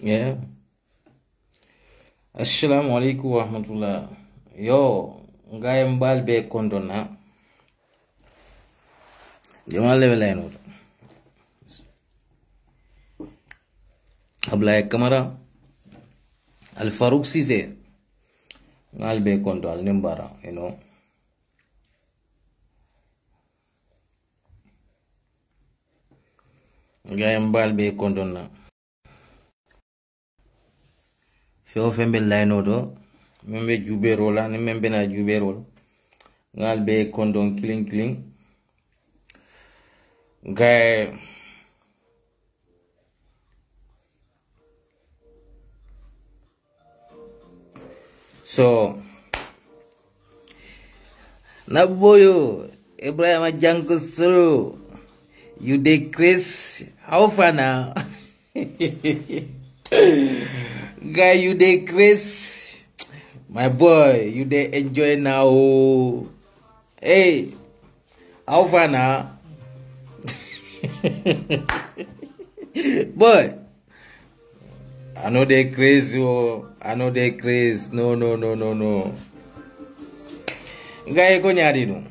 Yeah. Assalamu alaikum wa rahmatullah. Yo, ngaye mbal be kondona. Jamal level line. Ablaye Kamara Al Farouk Cissé ngal be kondo al nimbara, you know. Ngaye mbal be kondona. Feo fembe line do membe jubero la ni membe na jubero ngal be kondon killing ngaye so Naboyo Ibrahim Janko Suru, you decrease how far now? Guy, you decrease, my boy, you dey enjoy now. Hey, how far now? Boy, I know they crazy, oh. I know they crazy. No. Guy, go nyadi no.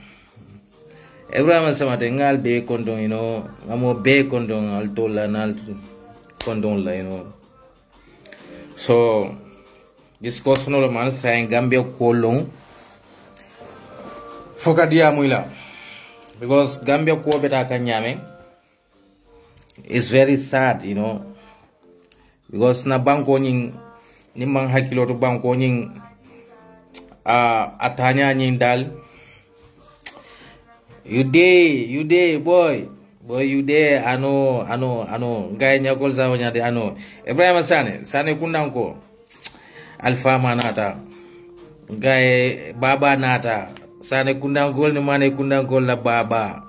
Everyone samate ngal be kondong, you know. Amo be kondong altola nal kondong la, you know. So this course no man saying Gambia kolong foka dia muila because Gambia ko beta kanyame is very sad, you know, because na banko nying ni mang hakilo to banko nying atanya nying dal you day boy you there ano gay nyakol sa wanya de ano Ibrahim Sane kundanko Alpha manata gay baba nata Sane kundanko ni mane kundanko la baba.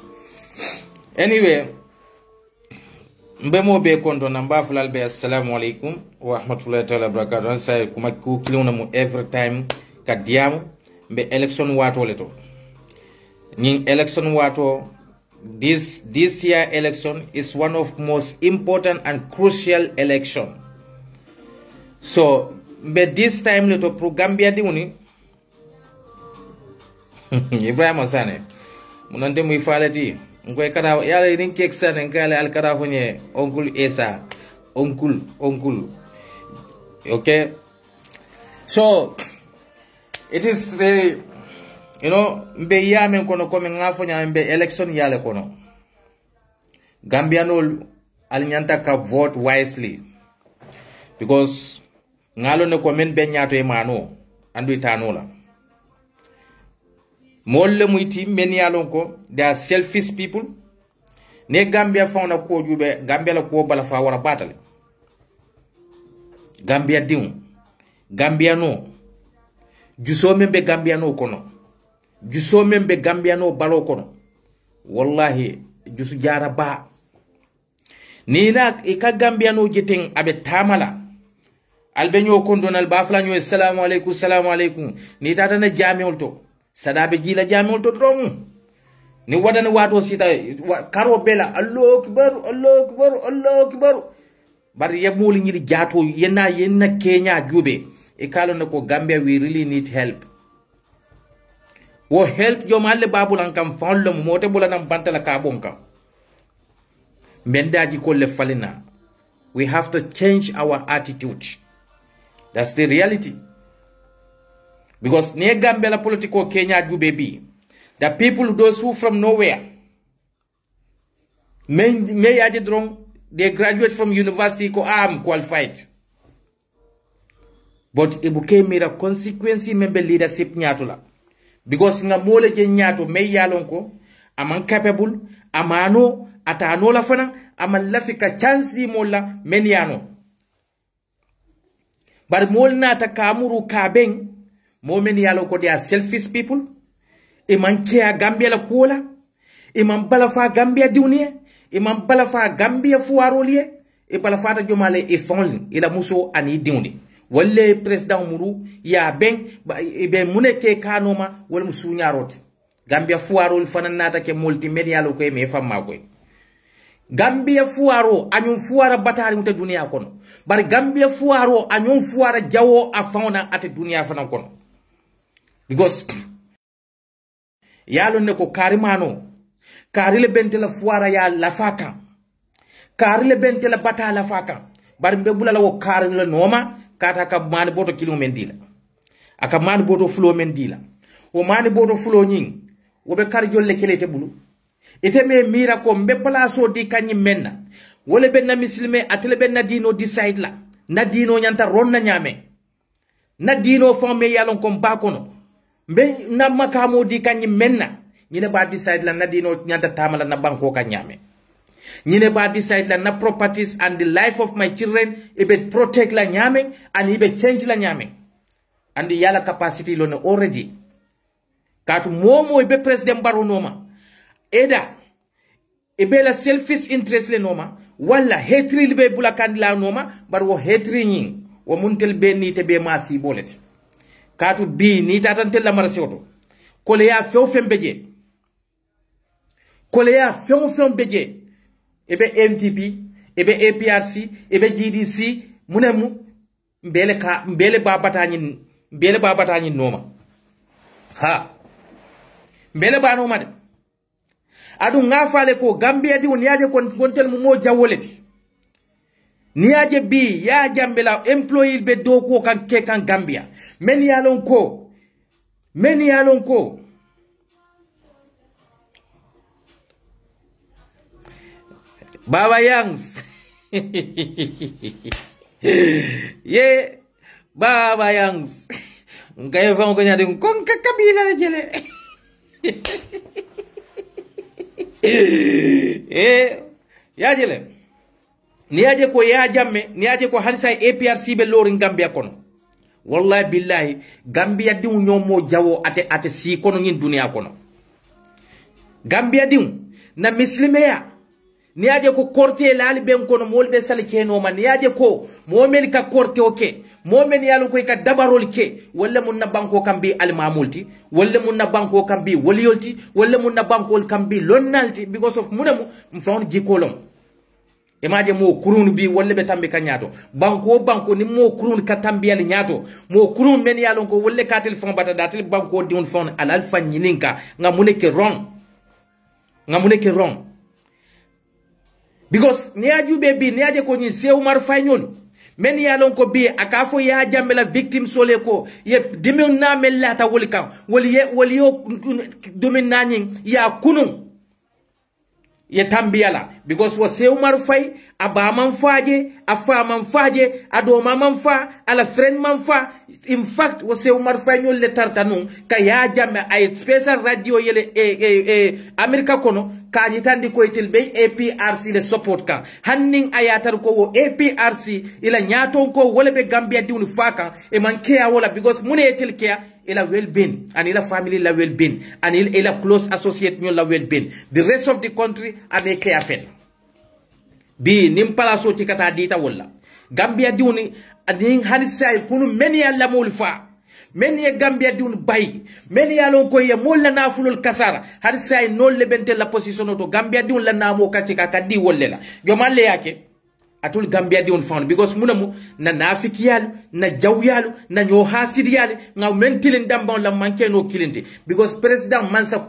Anyway, mbemo be konto namba fulal be assalamu alaikum wa rahmatullahi ta'ala barakatuh. Say kuma ku kiluna mu every time kadiam be election wato leto ning election wato. This year election is one of most important and crucial election. So, but this time little pro Gambia diuni Ibrahim Sane munande mu ifalati ngoy kada yalla rin kek sane ngale al kada honye oncle Esa oncle. Okay, so it is very, you know, mbe yame kono kome ngafo nya mbe election yale kono. Gambianol alinyanta ka vote wisely. Because ngalo ne komen be nyato e mano andu itanola. Molle muiti men yalon ko they are selfish people. Ne Gambia fauna ko jube Gambia la ko bala fa wara batale. Gambia diun. Gambia no. Juso membe Gambia no kono. Juso membe Gambia no balo kono. Wallahi jusu jara ba. Nina ika Gambia no jeteng abe tamala. Albenyo kondonal bafla nyo salamu alaikum. Ni tata na jami ulto. Sadabe jila jami ulto drong. Ni wadana wato sita karo bela Allah akbar. Bari yemuli nyiri jato yenna Kenya jube. Ikalo na ko Gambia we really need help. Wo help yo malle babulan kam fanlo mote bulanam bantala ka bonka. Mendaji ko le falina. We have to change our attitude. That's the reality. Because near Gambia la political Kenya do baby. The people those who from nowhere may add wrong, they graduate from university ko qualified. But ibuke mira consequence member leadership nyatula. Because nga mole je nyato me yalon ko aman capable amano atano la fana aman lafika chance mola meniano. But mol na ta kamuru kabeng mo menialo ko they are selfish people. Iman kia Gambia la kuola, iman balafa Gambia dunia, iman balafa Gambia fuarolie, e balafa ta jomale e fonli ila muso ani dunia. Wale president muru ya ben be muneke kanoma wal musunya roti Gambia fuarol fanan nata ke multimedia lo ko me famma ko Gambia fuaro anyum fuara batari muta dunia kono bari Gambia fuaro anyum fuara jawo a fauna ate dunia fana kono because yalo ne ko karimano karile bentela fuara ya lafaka karile bentela bata lafaka bari mbebula la wo karile noma kata ka mani boto kilo mendila aka mani boto flow mendila o mani boto flow nying wo be kar jolle kelete bulu ite me mira ko mbe plaso di kanyi menna wole ben na muslime atele ben na dino decide la na dino nyanta ronna nyame na dino fome yalon ko bakono mbe na makamo di kanyi menna nyine ba decide la na dino nyanta tamala na banko ka nyame nyine ba decide la na properties and the life of my children ibe protect la nyame and ibe change la nyame and yala capacity lone already katu momo ibe president Barrow noma eda ebe la selfish interest le noma wala hatred libe bula kandila noma bar wo hatred nyin wo muntel be ni te be masi bolet katu bi ni tatantel la marseoto ko le ya few fembeje ko le ya few beje ebe MTP ebe APRC ebe GDC munemu mbele babata nyin noma ha mbele ba noma de adu ngafale ko Gambia di niaje kontel mo jawoleti niaje bi ya jambela employee be do ko kan ke kan Gambia men yalon ko Baba Yangs ye Baba Yangs ngaye fam ko nyade kon ka kabila la jele ya jele niaje ko ya jamme niaje ko halisa APRC be lorin Gambia kono wallahi billahi Gambia diw nyomo jawo ate si kono ngin dunia kono Gambia diw na muslimeya niaje ko korte laali ben kono molbe sal keno man niaje ko momen ka korte oke momen yalo ko ka dabarol ke walla mun na banko kambi almamulti walla mun na banko kambi woliyolti walla mun na banko kambi lonnalti because of munamu mfon jikolom imaje mo kurun bi walla be tambe kanyato banko ni mo kurun ka tambi al nyato mo kurun men yalo ko walla ka telefon bata datel banko di on fon alal fanyininka ngamuneke wrong because niaju be niaje ko ni se Umar Fayñol men yalon ko bi akafo ya jambela victim sole ko ye dimin na mellata woli kan woli yo domin nani ya kunun ye tambiyala because wa se Umar Fay aba man faje afa man faje adoma man fa ala friend man fa in fact wa se Umar Fayñol le tartanun ka ya jamme ay special radio yele America kono kaji tandi ko itel be APRC le support kan hanning ayatar ko wo APRC ila nyaton ko wala be Gambia diwni fakan e man care wala because mune etel care ila well-being and ila family la well-being and ila close associate nyo la well-being the rest of the country ame care fen bi nimpala so ci kata dita wala Gambia diwni adin hanisay kunu men yalla mul fa men ye Gambia diun bay men yalon ko ye mol la nafulul kasara har say nol le bente la position to Gambia diun la namo kati ka di wolle la jomalle yake atul Gambia diun found because munamu na nafikiyal na jawyal na nyo hasidiyal ngaw men tilin dambon la manke no kilindi because president Mansa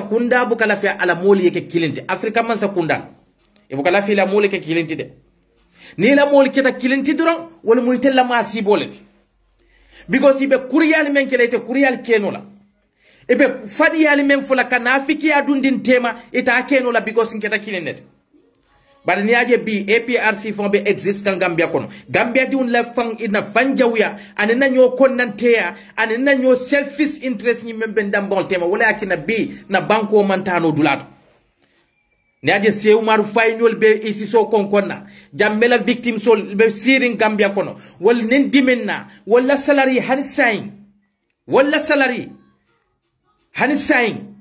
Kunda bukala fi ala moli yake kilindi Afrika Mansa Kunda e bukala fi la moli yake kilindi de ni la moli kita kilindi duron wala muy tella ma si boleti because ibe kuriyal men kelete kuriyal kenola ibe fadiyal men fula kanafiki adundin tema ita kenola because ngeta kilenet bari ni aje bi APRC fon be exist kan Gambia kono Gambia di un la fang ina fanjawya anena nyo konnanteya anena nyo selfish interest ni membe ndambol tema wala akina bi na banko mantano dulato ni aje se Umar Fayñol be isi so konkonna jammela victim sol be sirin Gambia kono wal nen dimenna wala salary hani sain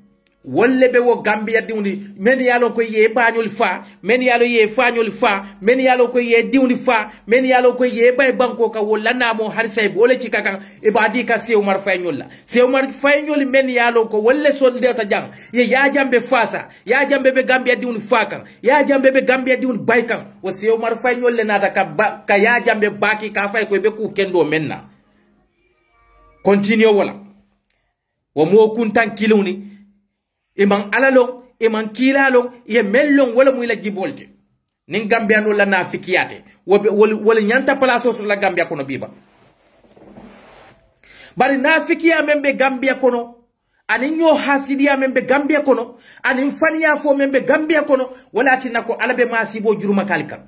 wolle be wo Gambia diwni men yalo ko ye bañol fa men yalo ye fañol fa men yalo ko ye diwni fa men yalo ko ye bay banko ka wolla namo har say bole ci kakan e badi ka Sew Mar Fayñol la Sew Mar Fayñol men yalo ko wolle solde ta jang ye ya jambe fasa ya jambe be Gambia diwni fa kan ya jambe be Gambia diwni bay kan wo Sew Mar Fayñol le nata ka ya jambe baki ka fay ko be ku kendo menna continue wala wo mo kuntan kiluni iman alalong iman kilalong ye mellong wala muy la jibolte nin Gambia no la nafikiyate wala nyanta place sur la Gambia kono biba bari nafikiya membe Gambia kono ani nyo hasidiya membe Gambia kono ani faniya fo membe Gambia kono wala tinako alabe masibo juruma kalika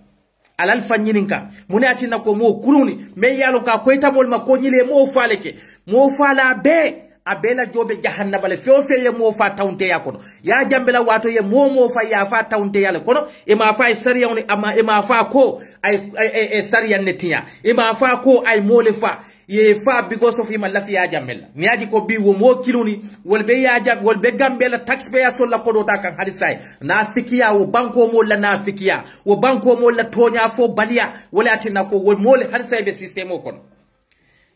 alal fanyininka mune atinako mo kuruni me yalo ka koyta mol ma ko nyile mo faleke mo fala be abela jobe jahannaba le feofe ye mo fa tawnte ya kono ya jambela wato ye mo fa ya fa tawnte ya le kono e ma fa sariya on ama e ma fa ko ay sariya netiya e ma fa ko ay mole fa ye fa because of him lafi ya jambela ni aji ko bi wo mo kiluni wolbe ya jab wolbe Gambela taxpayer so la kodo ta kan hadisai na fikiya wo banko mo la na fikiya wo banko mo la tonya fo balia wala atina ko wo mole hadisai be system o kono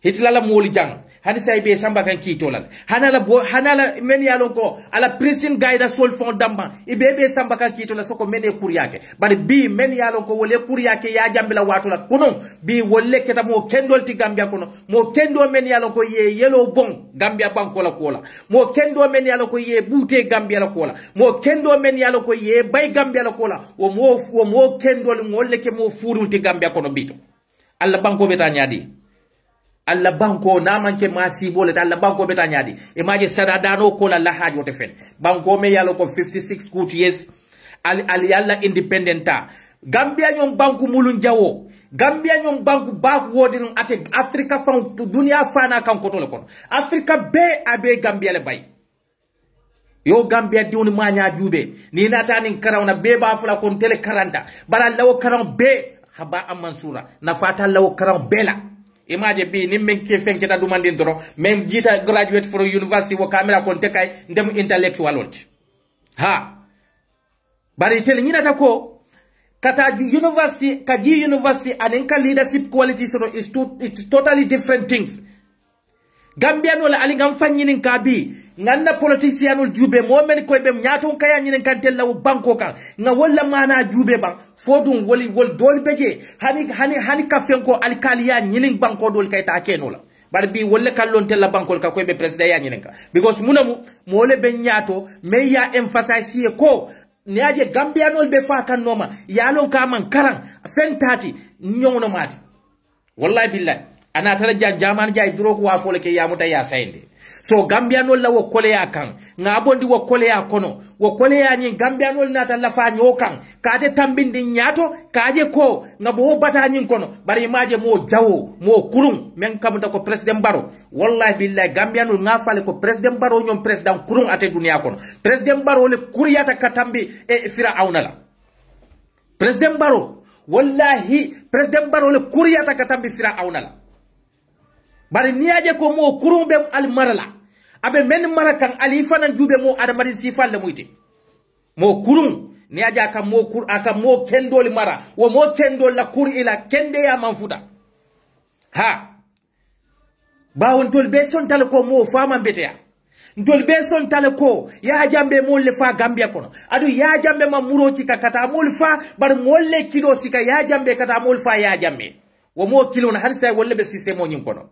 hitlala moli jang hani say be samba kan kitolal hanala men yalon ko ala prison guide sol fond damba ibe be samba kan kitola soko mene kuriyake bari bi men yalon ko wole kuriyake ya jambila watola kuno bi wolle keta mo kendol ti Gambia kono mo kendo men yalon ko ye yellow bon Gambia banko la kola mo kendo men yalon ko ye bute Gambia la kola mo kendo men yalon ko ye bay Gambia la kola wo mo kendol ngolle ke mo furul ti Gambia kono bito alla banko beta nyadi alla banko na manke masibo le alla banko beta nyadi imaje sadadano ko la hajo te fen banko me yalo ko 56 good years ali yalla independenta Gambia nyom banku mulun jawo Gambia nyom banku baku wodin ate Africa fan dunia fana kan ko to le kon Africa be abe Gambia le bay yo Gambia diwni manya jube ni nata nin karawna be ba fula kon tele 40 bala lawo karam be haba amansura na fata lawo karam bela imaje bi ni men ke fenketa dumandin doro men jita graduate for university wo camera kon tekay ndem intellectual onti ha bari tel nyina ta ko kata university and ka leadership qualities no it's totally different things Gambia no la alingam fanyinin ka bi nganna politicianul jube mo men koy be nyaato kaya nyinen kan tella banko kan nga wala mana jube ban fodum wol dol beje hani ka fenko alkaliya nyinin banko dol kay ta kenola bar bi wolle kallon tella banko ka koy be president ya nyinen ka because munamu mo le be nyaato me ya emphasize ko niaje Gambia nol be fa kan noma yalon ka man karan fentati nyonno mati wallahi billahi ana tara jaman jay duro ko wa fole ke yamuta ya sayende so Gambia nol la wo kole ya kan nga bondi wo kole ya kono wo kole ya nyi Gambia nol nata la fa nyokan kaate tambindi nyaato kaaje ko nga bo bata nyi kono bari maaje mo jawo mo kurung men kamuta ko president Barrow wallahi billahi Gambia nol nga fale ko president Barrow nyom president kurung ate dunia kono president Barrow le kuriyata katambi e fira awnala president Barrow wallahi president Barrow le kuriyata katambi fira awnala bari niaje ko mo kurumbe al marala abe men marakan ali fana jube mo adamari sifalle muyti mo kurum niaje aka mo kur aka mo kendoli mara wo mo kendol la kur ila kende ya manfuta ha bawon tol be son tal ko mo fama beteya ndol be son tal ko ya jambe mo le fa Gambia kono adu ya jambe ma muro ci kata mo le fa bar mo le kido sika ya jambe kata mo le fa ya jambe wo mo kilo na hansa wolle be système nyin kono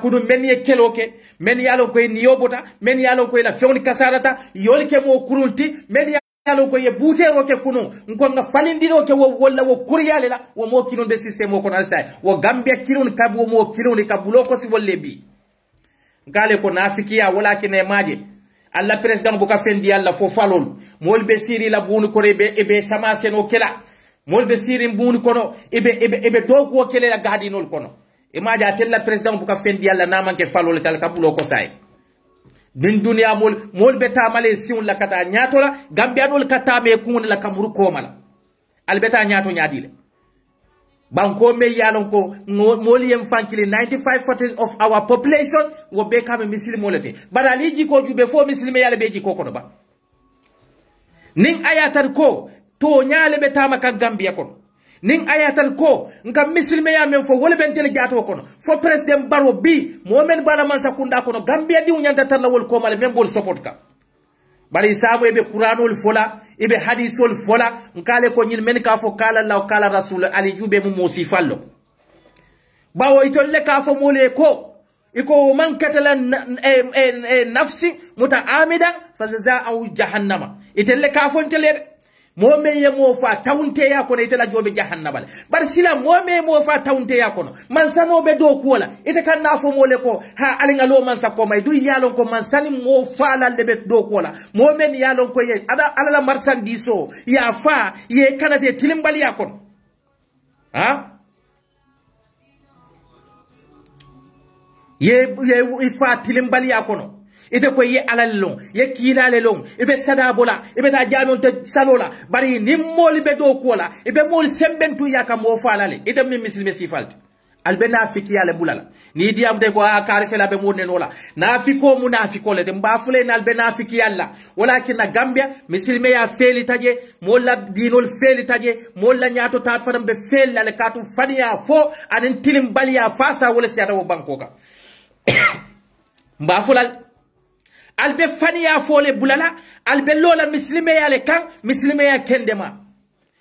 kudu men ye keloke men yalo koy niyobota men yalo koy la fewni kasarata yolke mo kurulti men yalo koy butero ke kunu nko nga falindiro ke wo walla wo kuryale la wo mo kilon be système ko na say wo Gambia kilon kabo mo kilon ka bulo ko si wolle bi ngale ko nafikiya wala kine maje alla president bu ka fendi alla fo falol mol be siri la bunu ko be ebe sama seno kela mol be siri bunu kono ebe dogo kele la gadinol kono imaja tella president bu ka fendi yalla na manke falol tal ka bulo ko say din dunia mol beta male siun la kata nyato la Gambia dol kata me kun la kamuru ko mala albeta nyato nyadile banko me yalon ko moli yem fankili 95% of our population wo be kame muslimo lete badali jiko jube fo muslime yale be jiko kono ba ning ayatar ko to nyaale be tama kan Gambia kono ning ayatal ko nka muslime ya men fo wala ben tele jato kono fo president Barrow bi mo men bala man sakunda kono Gambia di nyanta tarla wol ko male men bol support ka bari sabo ebe Qur'anul fola ebe hadithul fola nkale ko nyil men ka fo kala Allah kala rasul ali jube mu mosi fallo bawo itolle ka fo mole ko iko man katala nafsi mutaamidan fa jazaa'u jahannama itolle ka fo tele moome ye mo fa tawnte ya kono ite la jobe jahannabal bar sila moome mo fa tawnte ya kono man sanobe do ko wala ite kan na fo mole ko ha alinga lo man sakko may du yalon ko man sani mo fa la lebe do ko wala moome yalon ko ye ada ala marsandiso ya fa ye kanate tilimbali ya kono ha ye ifa tilimbali ya kono ite ko ye alal long ye kilale long ibe sadabola ibe ta jamion te salola bari ni moli be do kola ibe mol sembentu yaka mo falale ite mi muslime sifalti albena fiki yale bulala ni diam de ko akari fela be modne nola nafiko munafiko le de mbafule na albena fiki yalla walakin na Gambia muslime ya feli taje molla dinol feli taje molla nyato tat fadam be fella le katu faniya fo anen tilim baliya fasa wala siata wo bankoka mbafulal albe faniya fole bulala albe lola muslime yale kan muslime ya kendema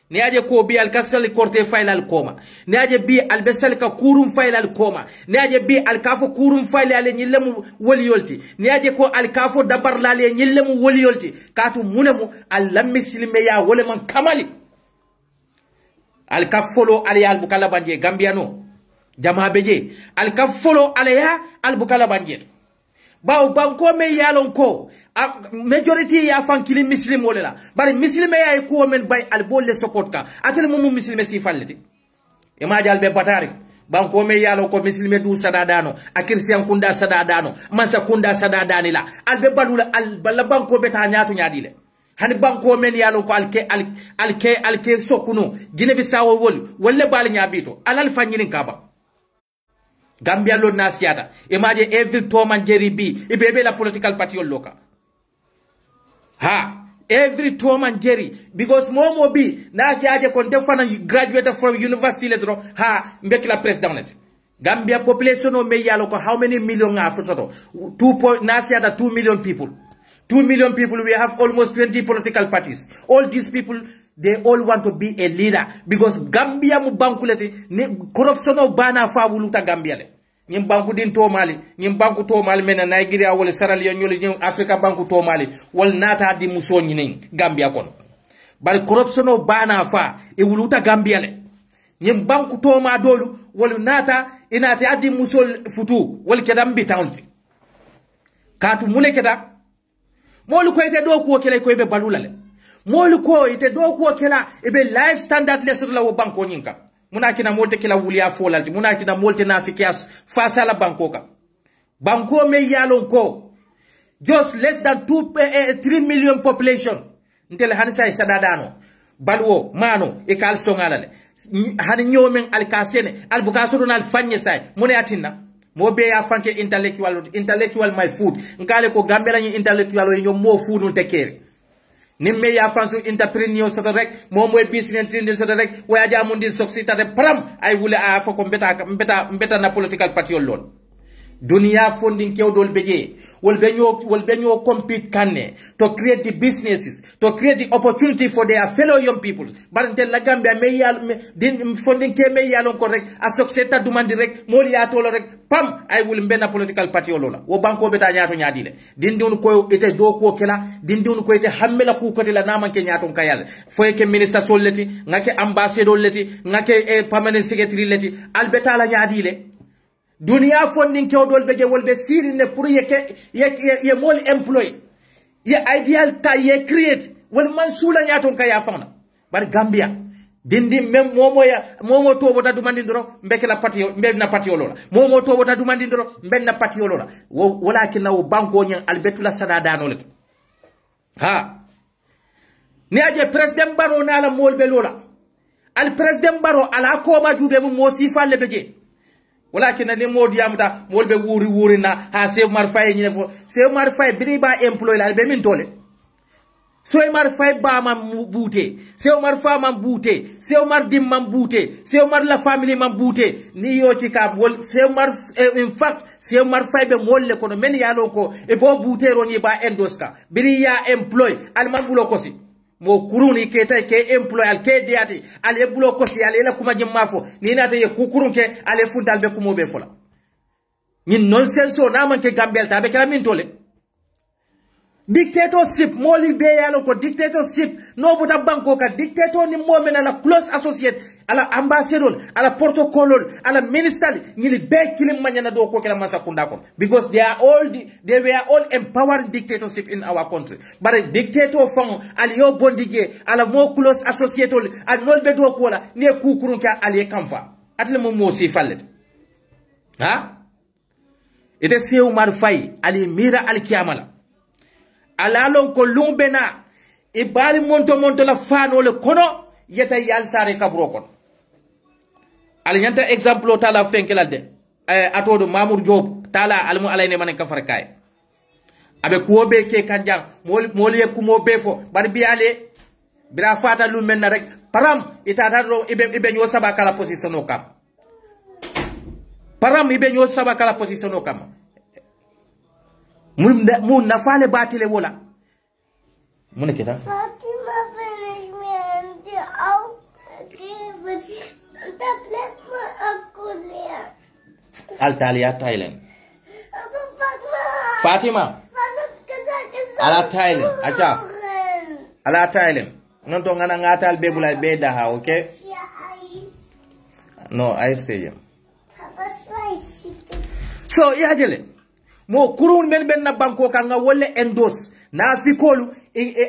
ni aje ko bi alkasal korte failal koma ni aje bi albe salka kurum failal koma ni aje bi alkafo kurum failal nyillemu woliyolti ni aje ko alkafo dabar lale nyillemu woliyolti katu munemu alla muslime ya wole man kamali alkafolo ali albukala banje Gambiano jama beje alkafolo alaya albukala banje baw banko me yalon ko majority ya fankili muslim wolela bari muslime ya ko men bay al bolle support ka atel mum muslime si falleti e ma jalbe batari banko me yalon ko muslime du sadadano akirsian kunda sadadano mansa kunda sadadanila albe balula al balla banko beta nyaatu nyaadile hani banko men yalon ko alke sokuno gine bi sawo wol wolle bal nyaabito alal fanyinin kaba Gambia lo nasiata imagine every Tom and Jerry B ibebe la political party loka ha every Tom and Jerry because momo B na kiaje konte fana graduated from university letro ha mbeki la president Gambia population o me yalo ko how many million nga soto 2 million people 2 million people we have almost 20 political parties all these people they all want to be a leader because Gambia mu bankuleti ni corruption o bana fa wuluta Gambia le ñim banku din to mali ñim banku to mali mena Nigeria wala Sierra Leone ñoli ñim Africa banku to mali wal nata di muso ñinin Gambia kon bal corruption o bana fa e wuluta Gambia le ñim banku to ma dolu wal nata inati addi muso futu wal kedam bi tawti katu mule keda molu ko ite do ko kele ko be balula le molu ko ite do ko kela ebe life standard les la wo banko nyinka muna kina molte kila wuliya folalti muna kina molte nafikias face la banko ka banko me yalon ko just less than 3 million population ntele hanisa sadadano balwo mano e kal songalale hani nyomen al kasene al bukaso al fanye say mune atinna mo be ya fanke intellectual my food ngale ko Gambia ni intellectual yo mo food no tekere nimme ya fansu entrepreneur soto rek mo moy business ndin soto rek waya jamu ndin soxita de pram ay wula a foko mbeta na political party lol dunia funding kewdol beje wol benyo compete kanne to create the businesses to create the opportunity for their fellow young people barante la Gambia me yal din funding ke me yalon ko rek a soxita dumandi rek moli ya tolo rek pam ay wul mbena political party lola wo banko beta nyaato nyaadile dindun ko ite do ko kela dindun ko ite hammela ku kote la naman ke nyaato kayal foy ke minister solleti ngake ambassador leti ngake permanent secretary leti albeta la nyaadile dunia funding kewdol beje wolbe sirine pour ye mol employee ye ideal ta ye create wol mansula nyaton kaya fana bar Gambia dindi mem momo to bota dumandi ndoro mbeke la parti mbe na parti lola momo to bota dumandi ndoro mbe na parti lola walakin wo banko nyen albetula sadadano le ha ni aje president Barrow na la molbe lola al president baro ala ko ma jube mu mo sifalle beje walakin ne modi yamta molbe wuri na ha se mar fay ñine fo se mar fay biri ba employé la be min tole so mar fay ba mam bouté se mar fa mam bouté se mar dim mam bouté se mar la family mam bouté ni yo ci kam wol se mar in fact se mar fay be molle ko no men yalo ko e bo bouté ro ni ba endoska biri ya employé al man bulo ko si mo kuruni ke tay ke employé al ke diati al e bulo ko si al la kuma jimma fo ni nata ye ku kurun ke al e fundal be kumo be fola ñin nonsense o na man ke gambel ta be kala min tole dictatorship moli be yalo ko dictatorship no buta banko ka dictator ni momena la close associate ala ambassador ala protocol ala minister ñili be kilim manyana do ko kala masakunda ko because they were all empowered dictatorship in our country but dictator fon ali yo bondige ala mo close associate al nol be do ko la ne kukurun ka ali kamfa atle mo si fallet ha ite se Umar Fay ali mira al kiyamala alalon ko lumbena e bali monto la fano le kono yeta yal sare kabro kon al nyanta exemple tala fenkelal de atodo Mamour Diop tala almu alayne manen kafar kay abe ko be ke kanjang mol ye kumo be fo bar bi ale bira fata lu men rek param itata do ibe nyo saba kala position o kam param ibe nyo saba kala position o kam mun nafale batile wola mun kita Fatima finish me and the out give tablet ma akulia Altalia Thailand Fatima ala Thailand acha ala Thailand non to ngana ngatal bebula be daha okay no I stay so ya jele mo kurun men na banko kanga wolle endos na fikolu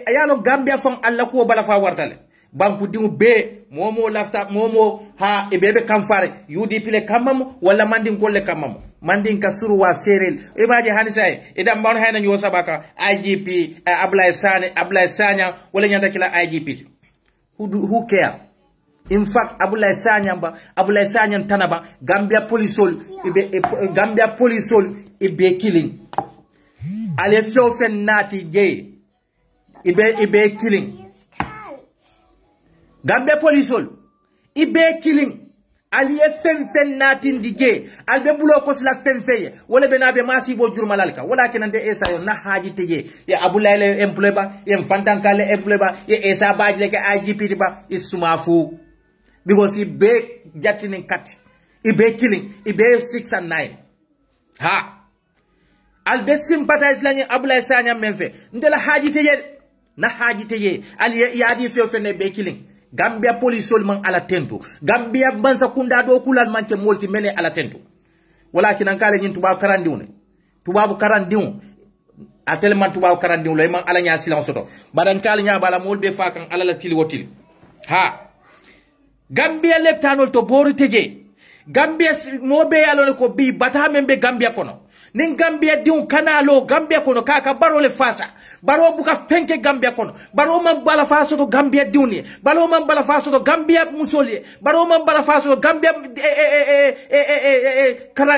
ayalo Gambia fam alla ko bala fa wartale banku dingu be momo lafta momo ha e bebe kamfare UDP le kamam wala mandin golle kamam mandin kasuru wa serel e baji hanisay e dam bon hayna nyo sabaka IGP Ablaye Sanya wala nyanda kila IGP who care in fact Ablaye Sanya tanaba Gambia polisol ibe killing ale fen nati gay ibe killing Gambia polisol ibe killing ali fen nati ndige albe bulo ko la fen feye wala be nabe masibo jurmalalka wala kenande esa yo na haji tege ya Abulaye le employé ba ya fantankale employé ba ya esa baji le ka IGP ba isumafu because ibe jatinin kat ibe killing ibe 6 and 9 ha albe sympathize lañu Ablaye Sanya menfe ndela haji teye na haji teye ali yadi fene be killing Gambia polisol man ala tento Gambia bansa kunda do kulal manke molti mele ala tento walakin an kala nyin tuba karandiune tubabu karandiun atelman tubabu karandiun lo man ala nya silence to badan kala nya bala molbe fakan ala la tili wotili ha Gambia leptanol to boru teje Gambia mobe yalo ko bi bata membe Gambia kono nin Gambia diun kanalo Gambia kono kaka baro le fasa baro buka fenke Gambia kono baro man bala faso to Gambia diuni baro man bala faso to Gambia musoli baro man bala faso to Gambia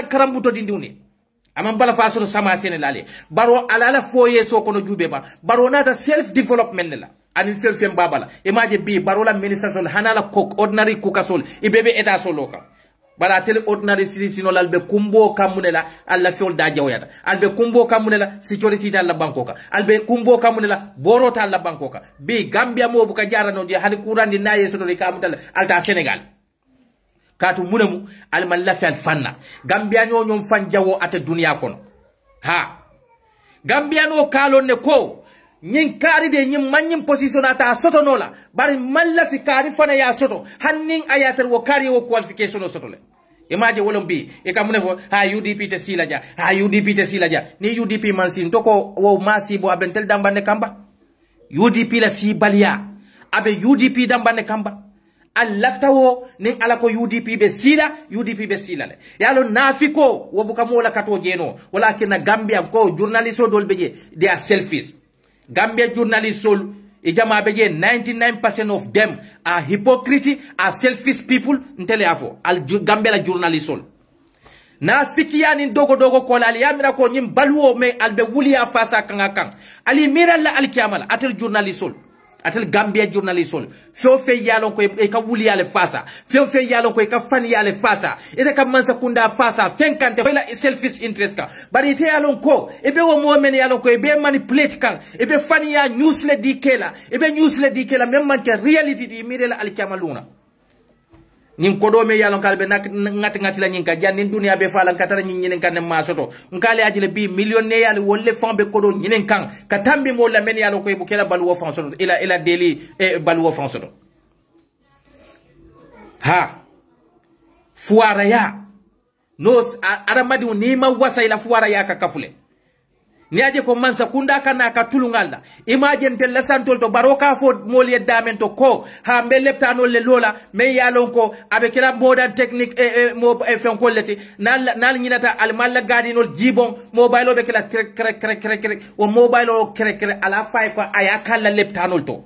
karambuto diuni amam bala faso to sama senelale baro ala foye so kono jube ba baro nata self development la ani self babala imaje bi baro la minister sol hanala cook ordinary cookasol ibebe eta soloka bara tele ordinary sino lalbe kumbo kamunela alla fiol da jawyata albe kumbo kamunela security dalla bankoka albe kumbo kamunela borota alla bankoka bi Gambia mo buka jarano je hali kurandi naye soto de kamutala alta Senegal katu munemu alman lafi alfanna Gambia nyom fan jawo ata dunia kono ha Gambia no kalon ne ko nyin kari de nyin manyin position ata soto nola bari malla fi kari fana ya soto hannin ayatar wo kari wo qualification o soto le imaje wolom bi e kamune fo ha UDP te silaja ni UDP mansin toko wo masibo abentel dambane kamba UDP la si balia abe UDP dambane kamba al lafta wo nin ala ko UDP be sila le yalo nafiko wo buka mola kato jeno walakin na Gambia ko journalist o dolbeje they are selfish Gambia journalist sol Ijama beje 99% of them are hypocrite, are selfish people. Ntele afo al Gambia journalistol. Na fikiya ni dogo kola ali yamira ko nyim baluo me albe wuliya fasa kanga ali mira la al kiamala atel journalistol atel Gambia journalistol fe yalon ko e ka wuliya le fasa fe yalon ko e ka fani yale fasa ite ka mansa kunda fasa fenkante la selfish interest ka bari ite yalon ko e be wo mo men yalon ko e be manipulate kan e be fani ya news le dikela e be news le dikela même man ke reality di mira la al kiamaluna nin kodo me yalon kalbe ngati la nyinka janni dunia be fala katara nyinen kan ma soto nkale ajile bi million ne yali wolle fambe kodo nyinen kan katambi mo la men yalo ko e bukela balu wo fan soto ila deli e balu wo fan soto ha fuara ya no aramadi ni ma wasa ila fuara ya ka kafule ni aje ko mansa kunda kana ka tulungalda imagine tel santol to baroka fo moli damen to ko ha leptano le lola me yalon ko abe kila modern technique mo fen kolleti nal nyinata al malla gadinol jibon mobile be kila krek o mobile o krek ala fay ko aya kala leptanol to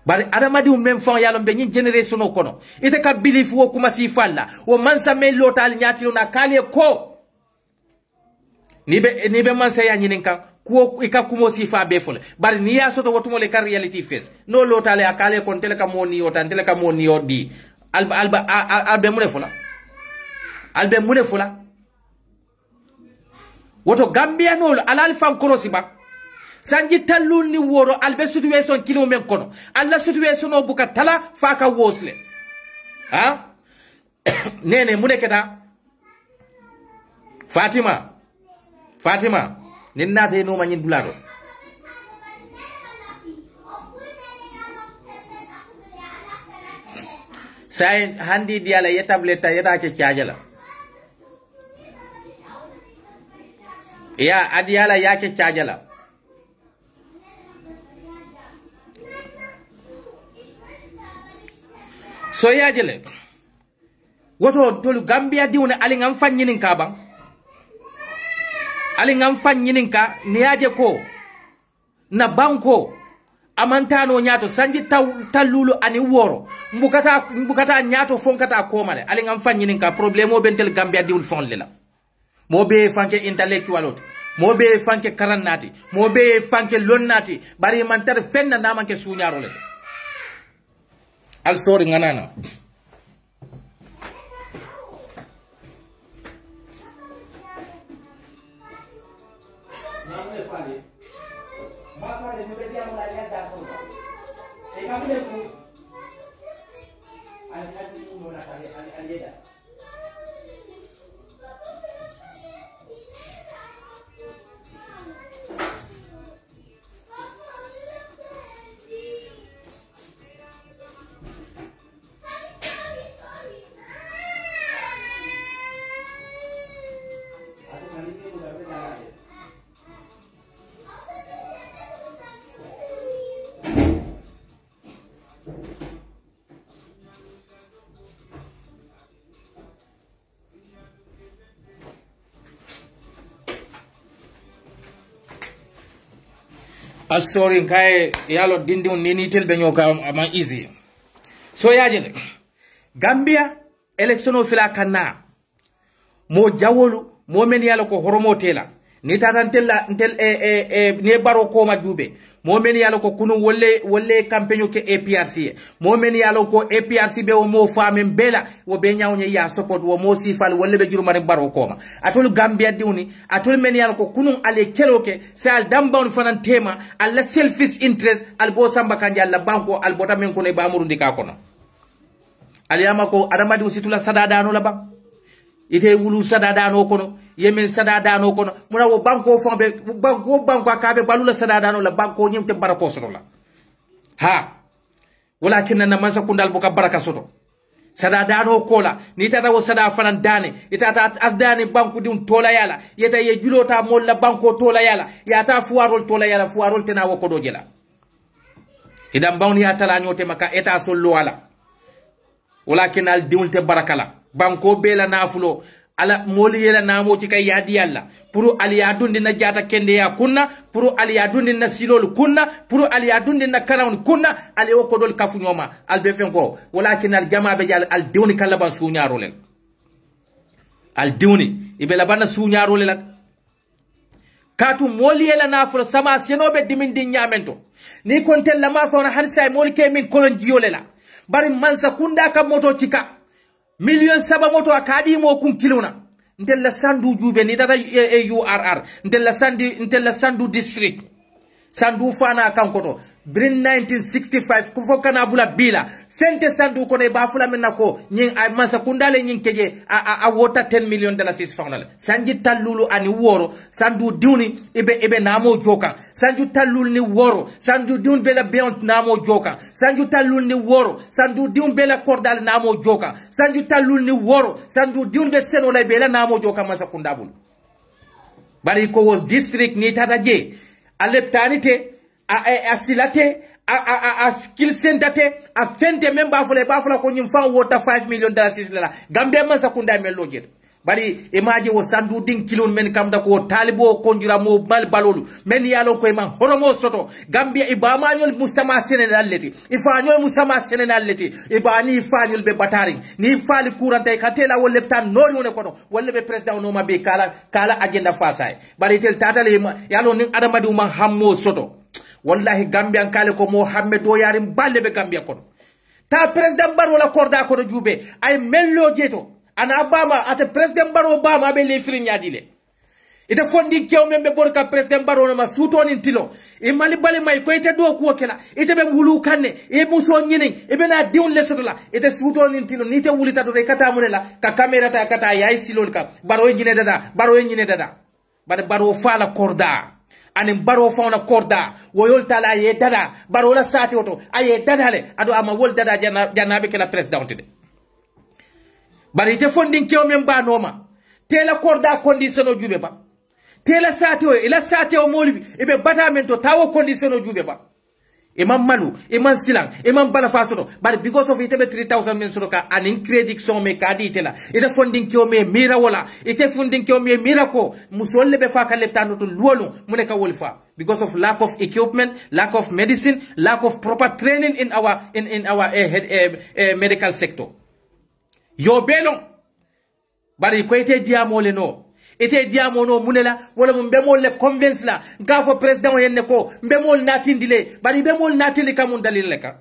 bari adamadi même fon yalon be nyin generation o kono ite ka belief wo kuma si falla o mansa me lotal nyatilo na kale ko nibe man saya nyinin kan ko ika kumo sifa be fole bari ni ya soto wotumo le ka reality face no lotale akale kon tele ka moni o tan tele ka moni o di albe mune fula woto Gambia no alal fan korosi ba sanji tallul ni woro albe situation kilo men kono alla situation o buka tala fa ka wosle ha nene mune keda Fatima nin nate no manyin dulado say handi diala ya tableta ya ke chargela ya adiala ya ke chargela so ya jele woto tolu Gambia diwne ali ngam fanyinin kabang ali ngam fanyininka niaje ko na banko amantano nyato sanji talulu ani woro mbukata nyato fonkata komale ali ngam fanyininka problemo bentel Gambia diwul fon lela mo be fanke intellectualot mo be fanke karannati mo be fanke lonnati bari man tar fenna na manke suñaro le al sori nganana al sorry kay yalo dindi on ni tel be nyoka ama easy so yaje Gambia election o fila kanna mo jawolu mo men yalo ko horomo tela ni tatan tella ntel ne baro ko ma jube mo men yalo ko kunu wolle campagne ke APRC mo men yalo ko APRC be o mo famen bela wo be nyawnye ya support wo mo sifal wolle be jurumare baro ko ma atol Gambia diwni atol men yalo ko kunu ale keloke sal dambawon fanan tema alla selfish interest al bo samba kanja alla banko al bota men ko ne ba murundi ka kono aliyama ko adamadi usitula sadada no la ba ite wulu sadada no kono yemen sadada no kono muna wo banko fambe banko akabe balula sadada no la banko nyimte barako soto la ha walakin na mansa kundal boka baraka soto sadada no kola ni tata wo sada fanan dane itata asdane banko dum tola yala yeta ye julota molla banko tola yala yata fuarol tola yala fuarol tena wo kodo jela idam bawni atala nyote maka eta sollo wala walakin al dimulte barakala banko bela nafulo ala moli yela namo ci kay yadi yalla pour aliya dundi na jata kende ya kunna pour aliya dundi na silol kunna pour aliya dundi na karawni kunna ali o ko dol kafu nyoma al be fen ko walakin al jama be jal al dewni kala ban suñaro len al dewni ibe la ban suñaro len katu moli yela nafro sama senobe dimindi nyamento ni kon tella ma fa har say moli ke min kolon jiyole la bari mansa kunda ka moto cika million saba moto akadi mo kun kilona ndella sandu jube ni data URR ndella sandu district sandu fana kankoto brin 1965 kufo kana bula bila fente sandu ko ne bafula menna ko nyin ay mansa kundale nyin keje a wota 10 million dollars sis fawnale sanji tallulu ani woro sandu diuni ibe namo joka sanju tallul ni woro sandu diun bela beont namo joka sanju tallul ni woro sandu diun bela kordal namo joka sanju tallul ni woro sandu diun be senola bela namo joka mansa kundabul bari ko was district ni tataje aleptanite a silate a skill centate a fente même bafula ko nyim fan wota 5 million dollars la Gambia man sakunda mel lojet bari imaji wo sandu din kilon men kam da ko talibo ko njira mo mal balolu men yalo ko man horomo soto Gambia ibama nyol musama Sénégal leti ifanyol musama Sénégal leti ibani ifanyol be batari ni fali kurante katela wolle tan nori wona ko wolle be president no mabe kala agenda fasay bari tel tatale yalo ni adamadi man hammo soto wallahi Gambian kale ko Mohammed do yarim balle be Gambia kono ta president Barrow la korda ko jube ay mello jeto ana Obama ate president Barrow Obama be le firi nyadile ite fondi kew membe borka president Barrow no ma sutoni tilo e mali bale may ko ite do ko kela ite be wulu kanne e muso nyini e be na diun le sotola ite sutoni tilo ni te wulita do kata munela ka camera ta kata yai silol ka Barrow nyine dada bade Barrow fala korda ani Barrow fauna korda woyol tala ye dada Barrow la sati oto aye dada le ado ama wol dada janabe kala president de bari te fondin kew men ba noma tela korda condition o jube ba tela sati o ila sati o molibi ibe batamento tawo condition o jube ba imam malu imam silang imam bala fasoto bari because of itebe 3000 men sotoka anin credit son me kadi tela ite fondin kew me mira wala ite fondin kew me mira ko musolle be fa ka leptano to luolu mune ka wolfa because of lack of equipment, lack of medicine, lack of proper training in our medical sector. Yo belong bari ko ite diamo le no ite diamo no munela wala mbe mol le convince la ngafo president o yenne ko mbe mol natindile bari be mol natili kamun dalil le ka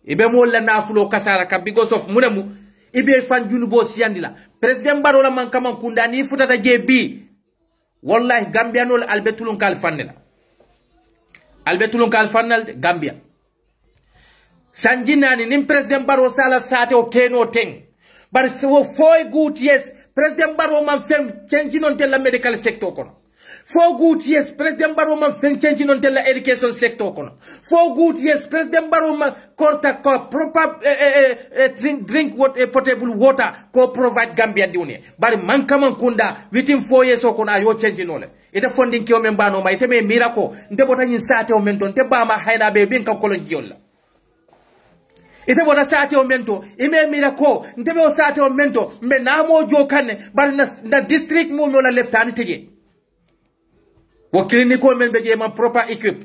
ibe mol la nafulo kasara ka because of munemu ibe fan junubo siandila president Barrow la man kaman kunda ni futata jebi wallahi Gambia no albetulun kal fannela Gambia sanjinani nim president Barrow sala sate o keno teng but so 4 good years president Barrow man fem change non tel la medical sector kono 4 good years president Barrow man fem change non tel la education sector kono 4 good years president Barrow man korta ko proper drink potable water ko provide Gambia diune bari man kaman kunda within 4 years o kono ayo change nole ite funding ki o men bano ma ite me miracle ndebota nyin sate o men ton te ba ma hayna be bin ka kolon jiolla ite bota sate o mento ime mira ko ntebe o sate o mento mbe namo jokane bar na district mo la leptani teje wo clinico men be je man proper equip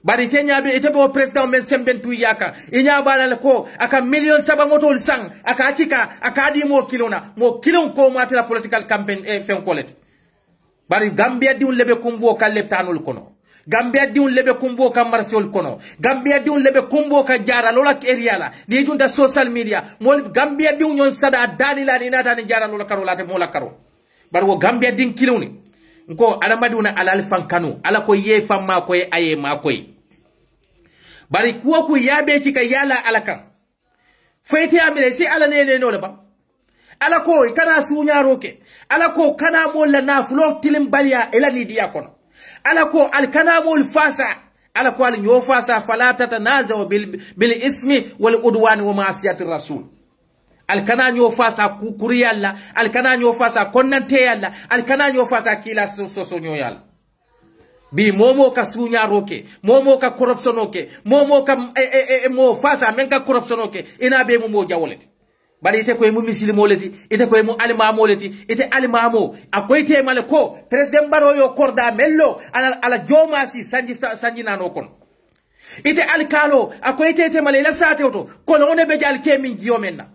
bari tenyabe ite bo president men sembentu yaka inya bala ko aka million saba motol sang aka achika aka di mo kilon ko matela political campaign fen kolet bari Gambia di un lebe kumbo ka leptanul kono Gambia diun lebe kumbo ka marsiol kono Gambia diun lebe kumbo ka jara lola area la ni junda social media mol Gambia diun nyon sada dani la ni nata ni jara lola karo late mola karo bar wo Gambia din kiluni nko ala maduna ala fankanu ala ko ye famma ko aye ma koy bari kuwa ku yabe ci ka yala ala kan fayti amire si ala ne no le ba ala ko kana sunya roke ala ko kana molla na fulo tilim baliya ela ni dia kono ala ko alkanamul fasa ala ko al nyo fasa fala tatanazu bil ismi wal udwan wa ma'siyati rasul alkana nyo fasa kuri yalla alkana nyo fasa konnante yalla alkana nyo fasa kila so nyo yalla bi momo ka sunya roke momo ka corruption oke momo ka mo fasa men ka corruption oke ina be mo jawolet bari ite koye mu misilimo leti ite koye mu alimamo leti ite alimamo akoy temale ko president Barrow yo korda mello ala jomasi sanji nano kon ite alkalo akoy temale la sateto kono one be jal kemin jiomenna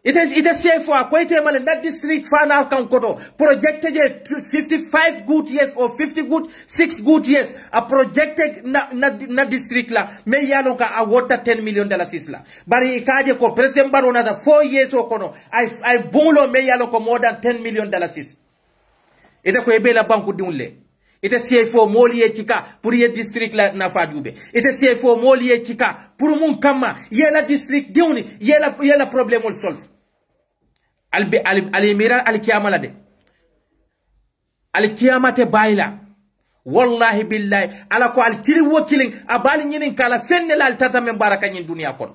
ite sefo akoy temale that district fana kan koto projected 55 good years or 6 good years a projected na district la me yalo ka a wota $10 million la bari ikaje ko president Barrow na 4 years o kono ay bolo me yalo ko more than $10 million ite ko ebe la banku dunle ite sefo moli e chika pour ye district la na fadube ite sefo moli e chika pour mun kama yela district diuni yela problem ol solve alimiran alkiyama la de alkiyama te bayla wallahi billahi ala ko alkili wokilin abali nyinin kala fenne la altata men baraka nyin dunia kon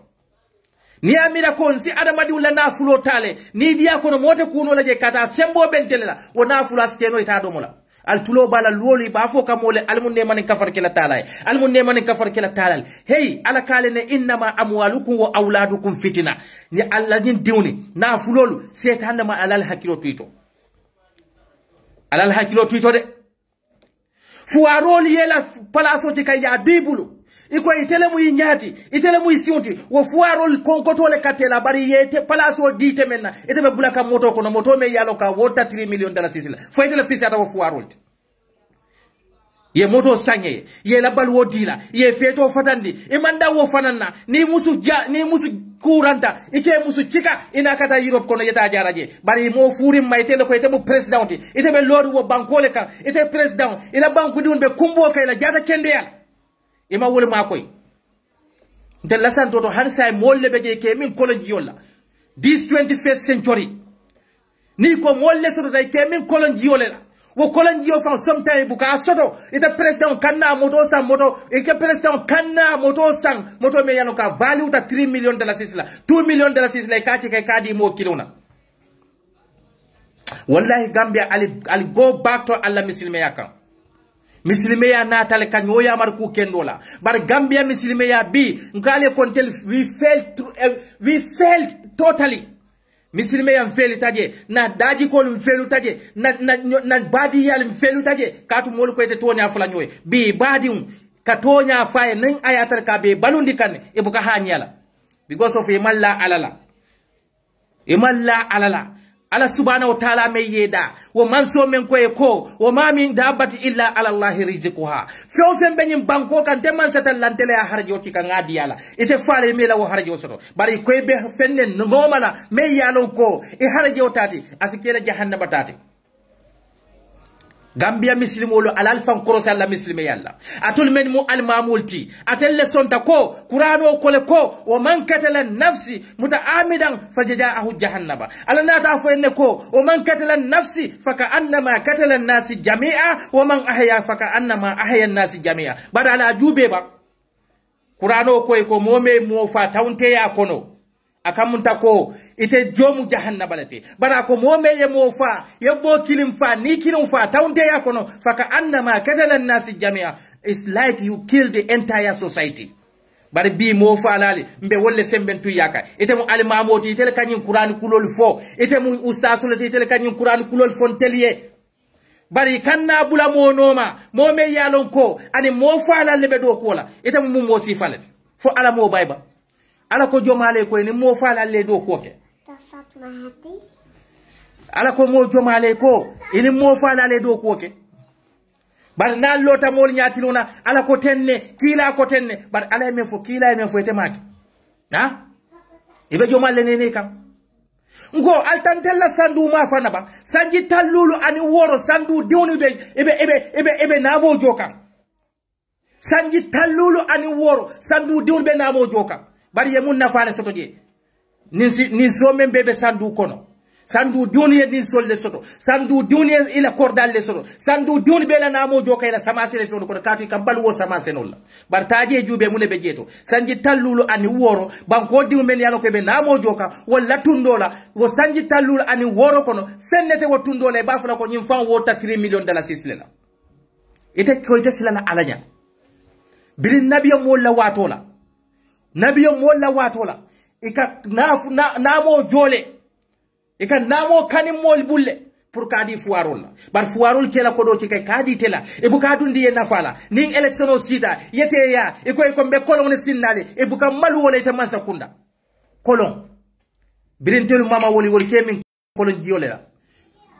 ni amira kon si adamadi wala na fulo tale ni dia kono mote kuno la je kata sembo bentele la wona fulo askeno ita do mola al tulo bala loli ba fo kamole almun ne man kafar kila taala almun ne man kafar kila taala hey ala kale ne inma amwalukum wa auladukum fitina ni alla din diwni na fulolu setan ma alal hakilo tuito de fuaroli yela palaso ti kay ya dibulu iko itele mu nyati itele mu sionti wo fuarol konkotole katela bari yete palaso dite menna ite be bulaka moto kono moto me yalo ka wota $3 million sisila fo itele fisi ata wo fuarol ye moto sanye ye la balwo dila ye feto fatandi e manda wo fananna ni musu kuranta ike musu chika ina kata Europe kono yeta jaraje bari mo furi maytele ko ite bu president ite be lord wo bankole kan ite president ila banku diun be kumbo kay la jata kende yala ima wole makoy de la santo to har say molle be je ke min college yolla this 21st century ni ko molle so day ke min college yolla wo college yo fa sometime buka soto ita president kanna moto sang moto ike president kanna moto sang moto me yano ka value ta $3 million sisla $2 million sisla ka ci kay kadi mo kilona wallahi Gambia ali go back to Allah muslime yakan misilime ya natale kanyo ya marku kendola bar Gambia misilime ya bi ngale kontel we failed totally misilime ya mfeli taje na daji ko mfelu taje na badi ya mfelu taje katu molu ko ete tonya fula nyoy bi badi katonya faye nan ayatar ka be balundi kan e buka hanyala because of imalla alala ala subhanahu wa ta'ala me yeda wo manso men ko e ko wo ma min dabati illa ala allah rizquha fo fen benyim banko kan te man satal lantele ya harjo ti kan adi yala ite faale me la wo harjo soto bari ko be fenne ngomala me yalon ko e harjo tati asikela jahannama tati Gambia muslimolo alal fan korosal la muslime yalla atul men mu al mamulti atel sonta ko qur'ano ko le ko wa man katala nafsi mutaamidan fajaahu jahannaba ala nata fo enne ko wa man katala nafsi faka annama katala nasi jami'a wa man ahya faka annama ahya nasi jami'a bada ala jube ba qur'ano ko mome mo fa tawnte ya kono akamunta ko ite jomu jahannaba lati bara ko mome ye mo fa yebbo kilim fa ni kilim fa tawnte ya kono faka annama katala nasi jami'a it's like you kill the entire society bari bi mo fa lali mbe wolle sembentu yaka ite mo almamoti ite kanyin qur'an kulol fo ite mo ustasulati ite kanyin qur'an kulol fontelier bari kanna bula mo noma mome yalon ko ani mo fa lalle be do ko la ite mo sifalati fo ala mo bayba ala ko jomale ko ni mo fala le do ko ke ala ko mo jomale ko ini mo fala le do ko ke bar na lota mol nyatiluna ala ko tenne kila ko tenne bar ala men fo kila men fo temaki ha ibe jomale ne kam ngo altantella sandu ma fana ba sanji tallulu ani woro sandu diwni be ebe nabo jokam sanji tallulu ani woro sandu diwni be nabo jokam bari ye mun nafaale soto je nin so men bebe sandu kono sandu duniya nin solle soto sandu duniya ila kordal le soto sandu duni bela namo joka ila samase le soto ko kati kambal wo samase nolla bar taaje jube mun be jeto sanji tallulu ani woro banko diu men yalo ko be namo joka walla tundola wo sanji tallulu ani woro kono fennete wo tundola e bafula ko nyim fan wota $3 million sislela ite ko ite silala alanya birin nabiyo mo la watola nabiyo mo la watola ika namo jole ika namo kanimol bulle pour kadi fuarol bar fuarol kela ko do ci kay kadi tela e bu ka dundi e nafala ning election o sita yete ya e ko be kolon sinnale e bu ka malu wala ita mansa kunda kolon birentelu mama woli kemin kolon jiole la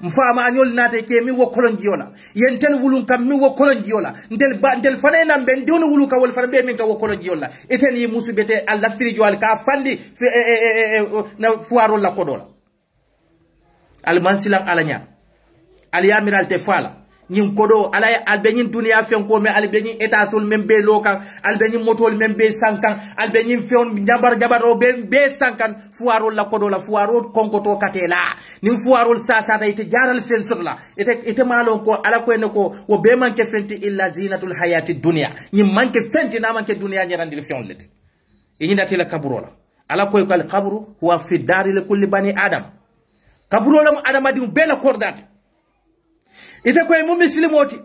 mfama anyol nate kemi wo kolon jiola yentel wulun kam mi wo kolon jiola ndel fane nambe ndewno wulu ka wol farbe min ka wo kolon jiola eten yi musubete alla firi joal ka fandi na fuarol la kodola almansilan alanya aliyamiral te fala nyin kodo alay albenyin dunia fen ko me albenyin etasol membe lokan albenyin motol membe sankan albenyin fen jabar o be sankan fuarol la kodo la fuarol konkoto katela nim fuarol sa ta ite jaral fen sotla ite malon ko ala ko en ko wo be manke fenti illa zinatul hayati dunya nyin manke fenti na manke dunia nyarandil fen let ini datila kaburo la ala ko al qabru huwa fi dari li kulli bani adam kaburo lam adamadi bela kordate ite koy mu muslimoti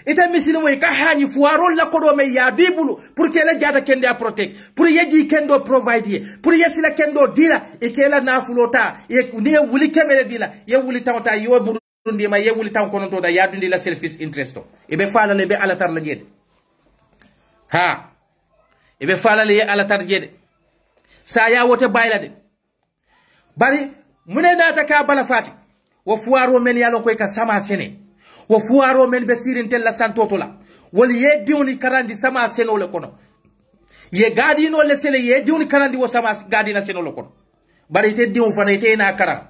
ite muslimo ka hani fuarol la kodo me ya bibulu pour que la jada kende a protect pour yeji kendo provide pour yesila kendo dila e kela nafulota e ne wuli kemele dila ye wuli tawta yo murundi ma ye wuli taw kono to da ya dundi la selfish interest e be fala le be ala tar la jede ha e be fala le ala tar jede sa ya wote bayla de bari mune nata ka bala fati wo fuaro men yalon koy ka sama sene wo fuaro men be sirin tel la santoto la wol ye diwni karandi sama seno le kono ye gadi no le sele ye diwni karandi wo sama gadi na seno le kono bari te diwon fana te na karam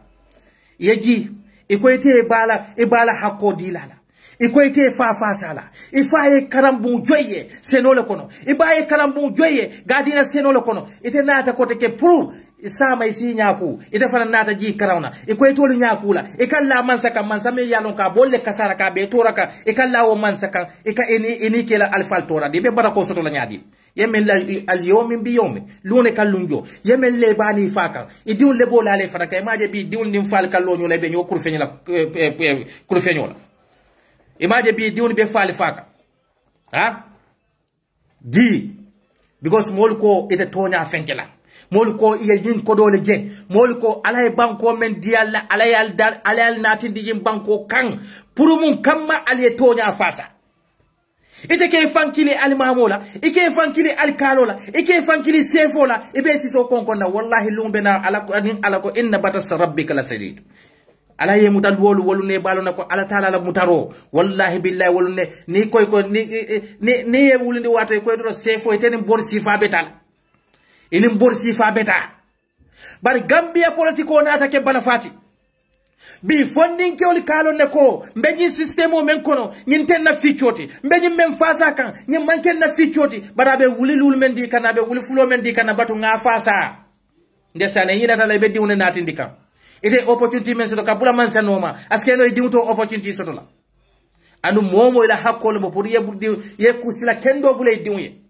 ye ji e ko ite bala hakko dilala e ko ite fa sala e fa e karam bu joye seno le kono e ba e karam bu joye gadi na seno le kono ite nata ko te ke pour sama isi nyaku ite fana nata ji karawna e ko etolu nyaku la e kala mansa me yalon ka bolle kasara ka be toraka e kala wo mansa kan e ka eni kela alfal tora de be barako soto la nyadi yemen la al yawmin bi yawmi lune kallunjo yemen le bani faka e diun le bola le fana kay maje bi diun nim fal kallo ñu le be ño kurfeñu la kurfeñu la e maje bi diun be fal faka ha di because mol ko ite tonya fenkela mol ko iya jin ko dole je mol ko alay banko men dialla alayal natin di jin banko kan pour mun kamma alye tonya fasa ite ke fankili al mamola ike fankili al kalola ike fankili sefola ibe siso konkonna wallahi lumbe na ala ko inna batas rabbika la sadid ala ye mutal wolu ne balona ko ala taala la mutaro wallahi billahi wolu ne ni koy ko ni ye wulindi wato koy do sefo ite ni bor sifa betal ini borsi fa beta bar Gambia politiko nata ke bala fati bi funding ke oli kalo ne ko mbeji system o men kono nyin ten na fichoti mbeji men fasa kan nyin manken na fichoti barabe wuli lul men di kana be wuli fulo men di kana batu nga fasa ndesane yina tala be diwne nati ndikam ite opportunity men so ka bula man sanoma aske no diwto opportunity so la anu momo ila hakkolo mo pour ye kusila kendo bule diwye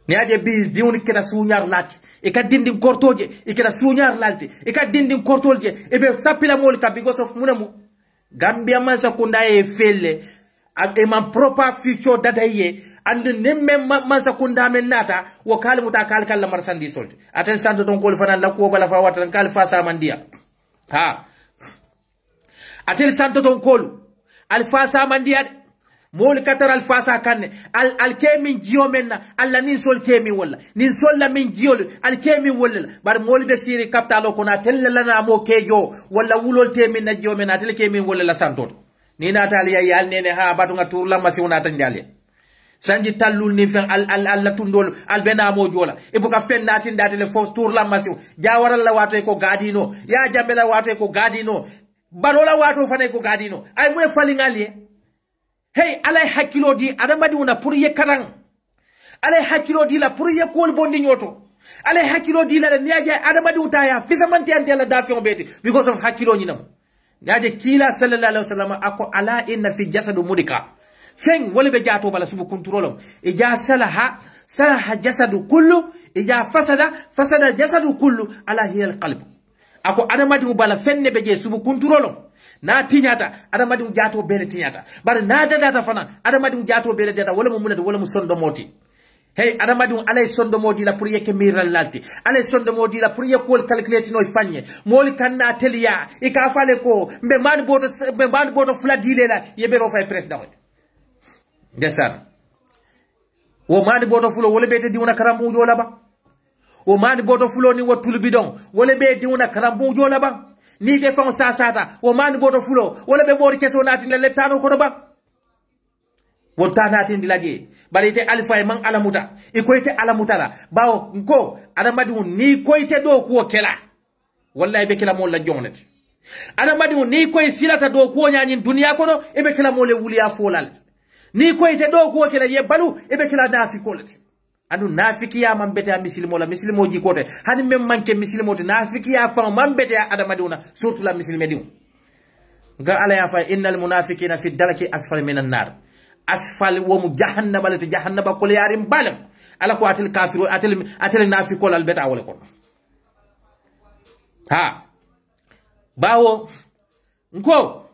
ni aje bi diwni keda suñar lati e ka dindin kortoje e keda suñar lalti e ka dindin kortolje e be sapila mol ka because of munemu Gambia man sakunda e felle e man proper future dadaye and nemme man sakunda men nata wo kalmu ta kalkal la marsandi solti aten santo ton kol fanan la ko bala fa watan kal fa samandia ha aten santo ton kol al fa samandia mol katar al fasa kanne al kemi jiyo menna alla nin sol kemi wala nin sol la min jiyo al kemi wala bar mol be siri kaptalo kona tella lana mo kejo wala wulol temi na jiyo menna tel kemi wala la santot ni natali yal nene ha batu nga tour la masiwna tan jale sanji tallul ni fen al la tundol al bena mo jola e buka fen natin datele fos tour la masiw jawaral la wato ko gadino ya jambe la wato ko gadino barola wato fane ko gadino ay mo falingali hey alay hakilo di adamadi una pour ye karang alay hakilo di la pour ye kol bondi nyoto alay hakilo di la niaje adamadi utaya fisamante ante la dafion beti because of hakilo nyinam niaje kila sallallahu alaihi wasallam ako ala inna fi jasadu mudika feng wala be jato bala subu controlom e ja salaha jasadu kullu e ja fasada jasadu kullu ala hiya alqalb ako adamadi bala fenne be je subu controlom na tinyata adamadi jato bele tinyata bar na data fana adamadi jato bele data wala mo munata wala mo sondo moti hey adamadi alay sondo modi la pour yeke miral lalti alay sondo modi la pour yekol calculate no fanye moli kanna telia e ka fale ko mbe mani boto fula dile la yebe ro fay president desan wo mani boto fulo wole bete diuna karambu jola ba wo mani boto fulo ni wotul bidon wole be diuna karambu jola ba ni ke fon sasata wo mani boto fulo wole be bori keso nati le leptano ko ba wonta nati ndilaje balite alfa e man alamuta e koyte alamutara bawo nko adamadi ni koyte do ko kela wallahi be kela mo la jonati adamadi ni koy silata do ko nyaani duniya kono e be kela mo le wuliya folal ni koyte do ko kela ye balu e be kela nafi kolati anu nafikiya man bete mislimo la mislimo ji kote hani mem manke mislimo te nafikiya fa man bete adamadi una surtout la mislime diu ga ala ya fa innal munafiqina fi daraki asfal minan nar asfal wo mu jahannama lati jahannama ko yarim balam ala ko atil kafiru atil nafiqol al beta wala ko ha bawo nko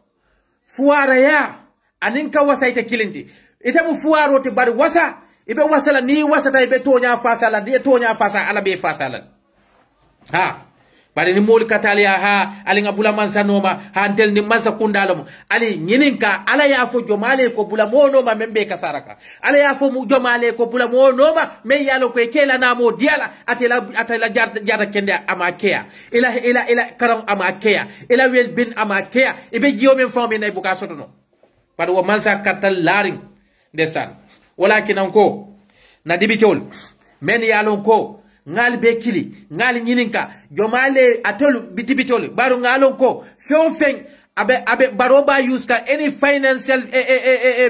fuara ya aninka wasaita kilindi ite mu fuaro te bari wasa ibe wasala ni wasata ibe tonya fasala de tonya fasa ala be fasala ha bari ni mol katalia ha alinga bula mansa noma ha antel ni mansa kundalamo ali nyininka ala ya fo jomale ko bula monoma membe kasaraka ala ya fo mu jomale ko bula monoma me yalo ko kela namo diala atela jarda kende amakea ila karam amakea ila wel bin amakea ibe jiyo men fami nay buka sotono bari wo mansa katal laring desan walakin anko na dibitol men yalo ko ngal be kili ngal nyininka jomale atolu bitibitol baro ngalon ko feofeng abe baroba use ka any financial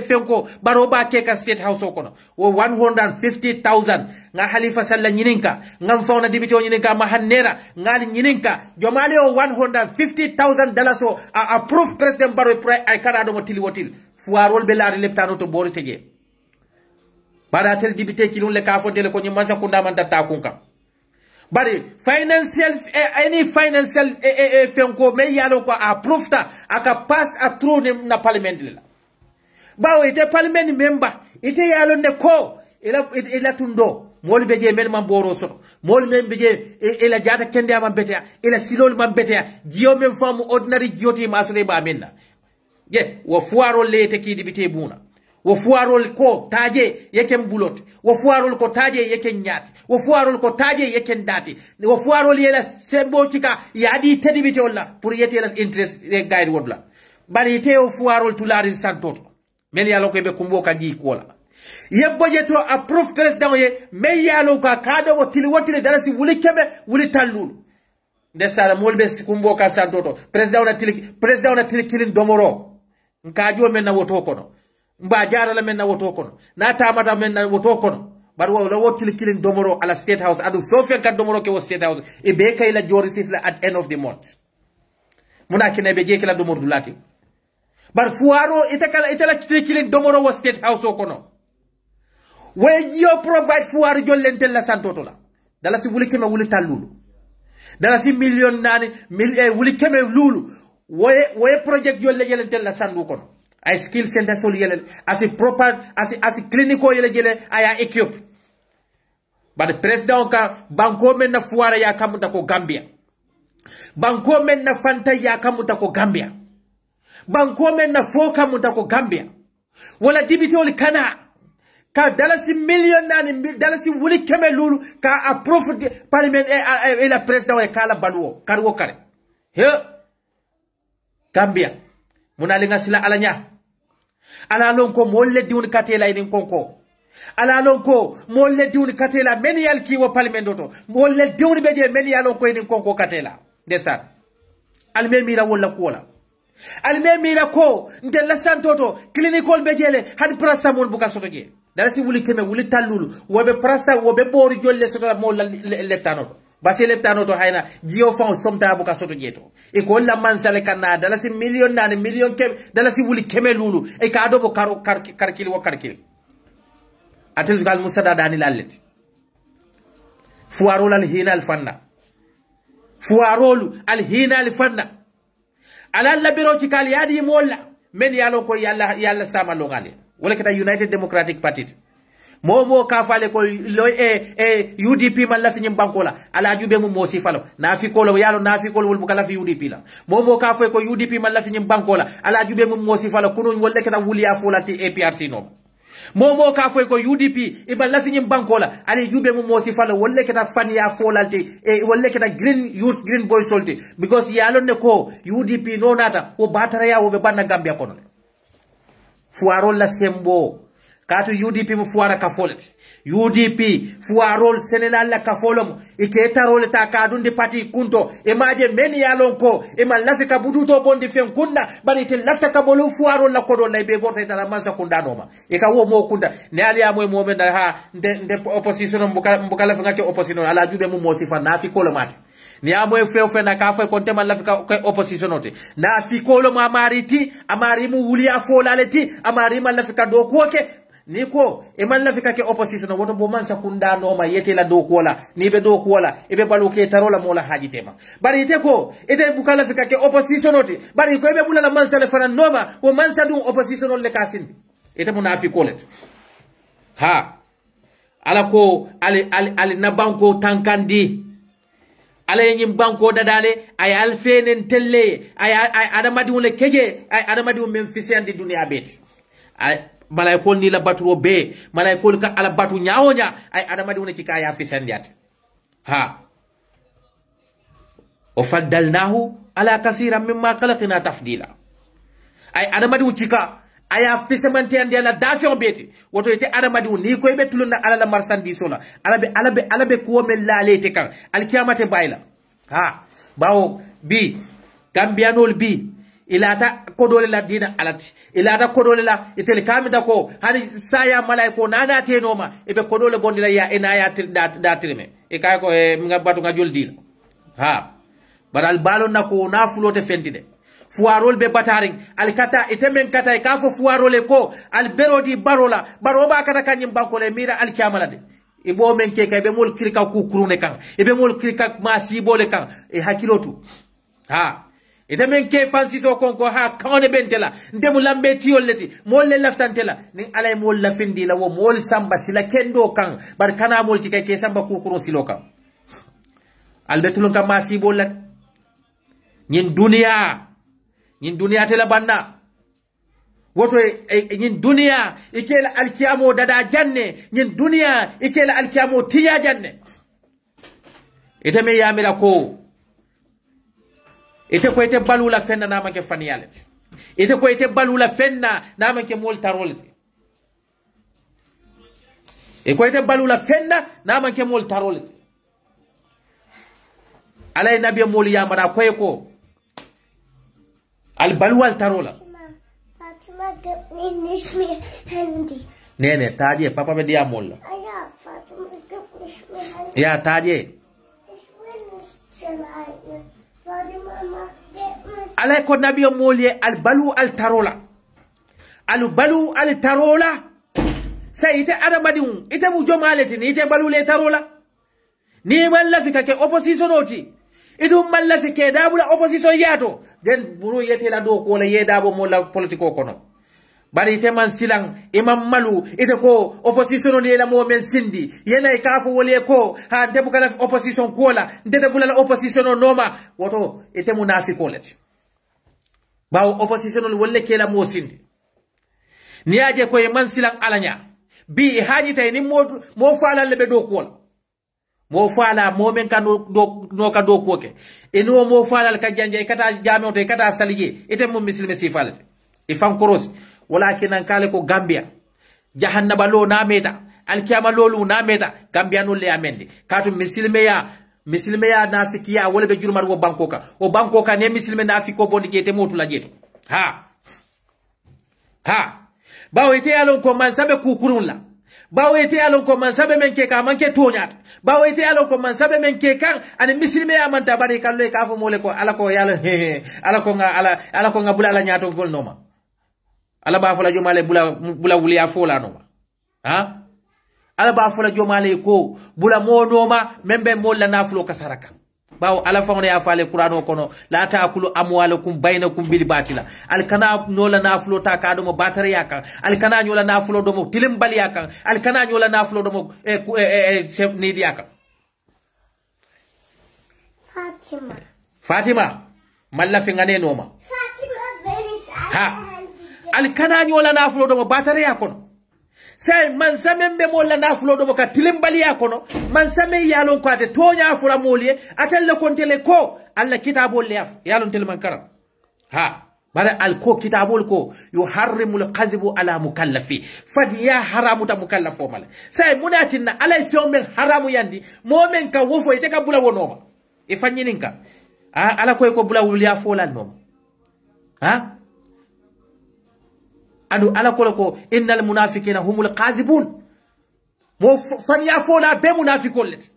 fenko baroba keka state house kono wo 150,000 nga halifa salla nyininka ngam fauna dibito nyininka mahannera ngal nyininka jomale o 150,000 dollars o approve president baro ay kada do motili wotil fuarol be laari leptano to bori tege bada tel dibite kilun le ka fontele ko nyimasa kunda man datta kunka bari financial any financial fenko me yalo ko approved aka pass a through na parliament la bawo ite parliament member ite yalo ne ko ila tundo mol beje men man boro soto mol men beje ila jata kende am betea ila silol man betea jiyo men famu ordinary jiyoti masre ba menna ye wo fuaro le te ki dibite buna wo fuarol ko taje yeken bulot wo fuarol ko taje yeken nyati wo fuarol ko taje yeken dati wo fuarol yela sembo cika yadi tedibite wala pour yete la interest guide wodla bari te wo fuarol tulari santoto men yalo ko be kumbo kanji kola yebboje to approve president ye men yalo ka kado wotili dalasi wuli kebe wuli tallul de sala molbe kumbo ka santoto president na tili kilin domoro nkajo men na woto kono mba jara la men na woto kono na tamata men na woto kono bar wo la wotil kilin domoro ala state house adu sofe ka domoro ke wo state house e be kay la jori sifla at end of the month muna kine be je kala domoro dulati bar fuaro itala kilin domoro wo state house o kono we yo provide fuaro jollentel la santoto la dala si wuli keme wuli talulu dala si million nani wuli keme lulu we project jolle jollentel la sandu kono ay skill center sol yelen asi proper asi clinico yele jele aya equip bad president ka banko men na fuara ya kamuta ko Gambia banko men na fanta ya kamuta ko Gambia banko men na fo kamuta ko Gambia wala dibitol kana ka dalasi million nani dalasi wuli keme lulu ka approve parliament e la president e kala baluo karwo kare he Gambia munalinga sila alanya ala lon ko molle diwni katela inin konko ala lon ko molle diwni katela men yal ki wo parliament to molle diwni beje men yalon ko inin konko katela desan alme mira wala ko wala alme mira ko nde la santoto clinical bejele han prasa mon buka soto je dala si wuli keme wuli tallulu wobe prasa wobe bori jolle soto mo leptano basi leptano to hayna jiyo fon somta buka soto jeto e ko la mansale kanna dala si million nane million kem dala si wuli keme lulu e ka do bo karkili wo karkili atel gal musada dani lallet fuarol al hinal fanna fuarol al hinal fanna ala la biro ci kal yadi molla men yalo ko yalla sama lo ngale wala kita United Democratic Party momo ka fale ko lo UDP man la finyim bankola ala jube mu mosi falo nafiko lo yalo nafiko lo bukala fi UDP la momo ka fale ko UDP man la finyim bankola ala jube mu mosi falo kunu wolle keta wuliya folati APRC no momo ka fale ko UDP ibal la finyim bankola ala jube mu mosi falo wolle keta faniya folalti wolle keta green youth green boy solti because yalo ne ko UDP no nata o batara ya wo be banna Gambia kono fuarol la sembo katu UDP mu fuara kafolet UDP fuarol Senegal la kafolom ike tarol ta kadunde parti kunto e maje men yalon ko e man lafika bututo bondi fen kunda bari te lafta kabolu fuarol la kodo lay be borte tala mansa kunda noma e ka wo mo kunda ne ali amoy mo men ha nde opposition mbukala fa ngake opposition ala jube mu mo sifa na fi ko lo mate ni amoy few na ka fa konte man lafika opposition ote na fi ko lo ma mariti amari mu wuli afolaleti amari man lafika do koke niko e man lafika ke opposition woto bo man sakunda no ma yete la do kola ni be do kola e be baluke tarola mola haji tema bari ite ko ite bukala fika ke opposition oti bari ko be bulala man sale fana noma wo man sadu opposition le kasin ite munafiko let ha ala ko ali na banko tankandi ala yim banko dadale ay alfenen telle ay adamadi wole keje ay adamadi men fisandi dunia beti ay malaikol ni la baturo be malaikol ka ala batu nyaonya ay adamadi wona kika ya fisandiat ha o faddalnahu ala kaseeran mimma khalaqna tafdila ay adamadi kika aya fisamante ande la dafion beti woto ite adamadi ni koy betuluna ala la marsandise la alabe ko mel lalete kan al kiyamate bayla ha bawo bi gambianol bi ilata kodole la dina alati ilata kodole la itel kamida ko hani saya malaiko nana tenoma ebe kodole bondila ya enaya da trime e kay ko nga batu nga joldila ha baral balon nako na fulote fentide fuarol be bataring al kata itemen kata e kafo fuarole ko al berodi barola baroba kata kanyim bankole mira al kiamalade e bo men ke kay be mol kirka ku kurune kan e be mol kirka masi bole kan e hakilotu ha ite men ke Francisco konko ha kawne bentela ndemu lambe tiyolleti molle laftantela ni alay mol lafindi la wo mol samba sila kendo kan bar kana mol ti ke samba kukuro silo kan albetulun kan masi bollat nyin dunia tela banna woto nyin dunia ikela alkiyamo dada janne nyin dunia ikela alkiyamo tiya janne ite me yamira ko ite ko ite balula fenna na manke faniyalet ite ko ite balula fenna na manke mol tarolet e ko ite balula fenna na manke mol tarolet alay nabiy mol yamara ko al balwal tarola Fatima gib mir nicht mehr Handy. Nene taje papa be dia mol Ja, Fatima gib nicht mehr Handy. ya taje Ich will nicht schreiben. Fatima gib mir. alay ko nabiy mol ye al balu al tarola al balu al tarola say ite adamadiun ite mu jomaleti ni ite balu le tarola ni walla fika ke opposition oti idum malla fike dabula opposition yato den buru yete la do ko la yedabo mo la politiko kono bari ite man silang imam malu ite ko opposition ni la mo men sindi yena ikafu wole ko ha debu kala opposition ko la ndede bulala opposition noma woto ite munafiko let bawo opposition wolle kela mo sindi ni aje ko man silang alanya bi haji tay ni mo fala lebe do ko mo fala mo men kan no ka do koke eno mo fala ka janje kata jamio te kata salige ite mo muslime si falate e fam koros walakin an kale ko Gambia jahannaba lo na meta alkiyama lolu na meta Gambia no le amende katu muslime ya nafikiya wala be jurmar wo bankoka ne muslime nafiko bondi jete motula jeto ha bawo ite alon ko man sabe kukurun la bawo ite alon ko man sabe men ke ka man ke tonyat bawo ite alon ko man sabe men ke kan ani misilme amanta bari kallo ka fo mole ko ala ko yalla ala ko nga bula ala nyato gol noma ala ba fola jomale bula wuli ya fola noma ha ala ba fola jomale ko bula mo noma membe molla nafulo kasaraka bawo ala fangone ya fale qur'ano kono la taakulu amwalakum bainakum bil batila al kana nola nafulo ta ka do mo batare yakan al kana nyola nafulo do mo tilim bal yakan al kana nyola nafulo do mo chef ni yakan Fatima malla fi ngane noma ha al kana nyola nafulo do mo batare yakon say man samembe molla nafulo do ka tilimbali yakono man same yalon ko ate tonya fura molie atelle kontele ko alla kitabul liyaf yalon tilman karam ha bara al ko kitabul ko yuharrimu al qadhibu ala mukallafi fadiya haramu ta mukallafo mala say munatinna alay fiomben haramu yandi momen ka wofo ite ka bula wonoma e fanyininka ala koy ko bula wul ya folal mom ha adu ala ko innal munafiqina humul qazibun mo fanya fola be munafiqol let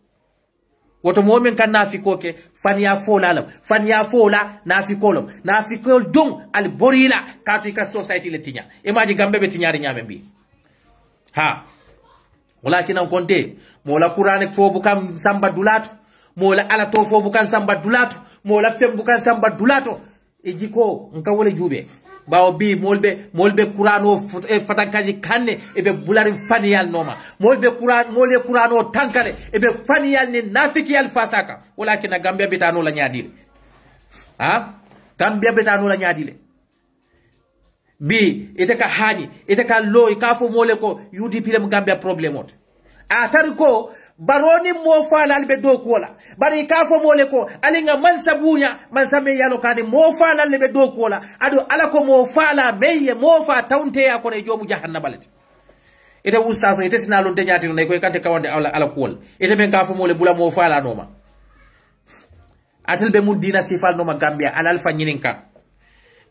woto momen kan nafikoke fanya fola lam fanya fola nafikol dong al borila katu ka society le tinya e maji gambe be tinyari nyame bi ha walakin an konte mola qur'an fo bukam samba dulato mola ala to fo bukan samba dulato mola fem bukan samba dulato e jiko nka wala jube bawo bi molbe qur'ano fatankaji kanne ebe bularin faniyal noma molbe qur'ano tankare ebe faniyal ni nafikiyal fasaka walakin gambia betano la nyaadile ha gambia betano la nyaadile bi itaka haji itaka loy kafo mole ko UDP le gambia problem ot atari ko baroni mo falal be do kola bari kafo mole ko alinga mansabunya mansame yalo kani mo falal be do kola ado ala ko mo fala meye mo fa tawnte ya ko ne jomu jahannabalati ite usaso ite sinalo de nyati ne ko kante kawande ala kol ite ben kafo mole bula mo fala noma atel be mun dina sifal noma gambia alal fanyininka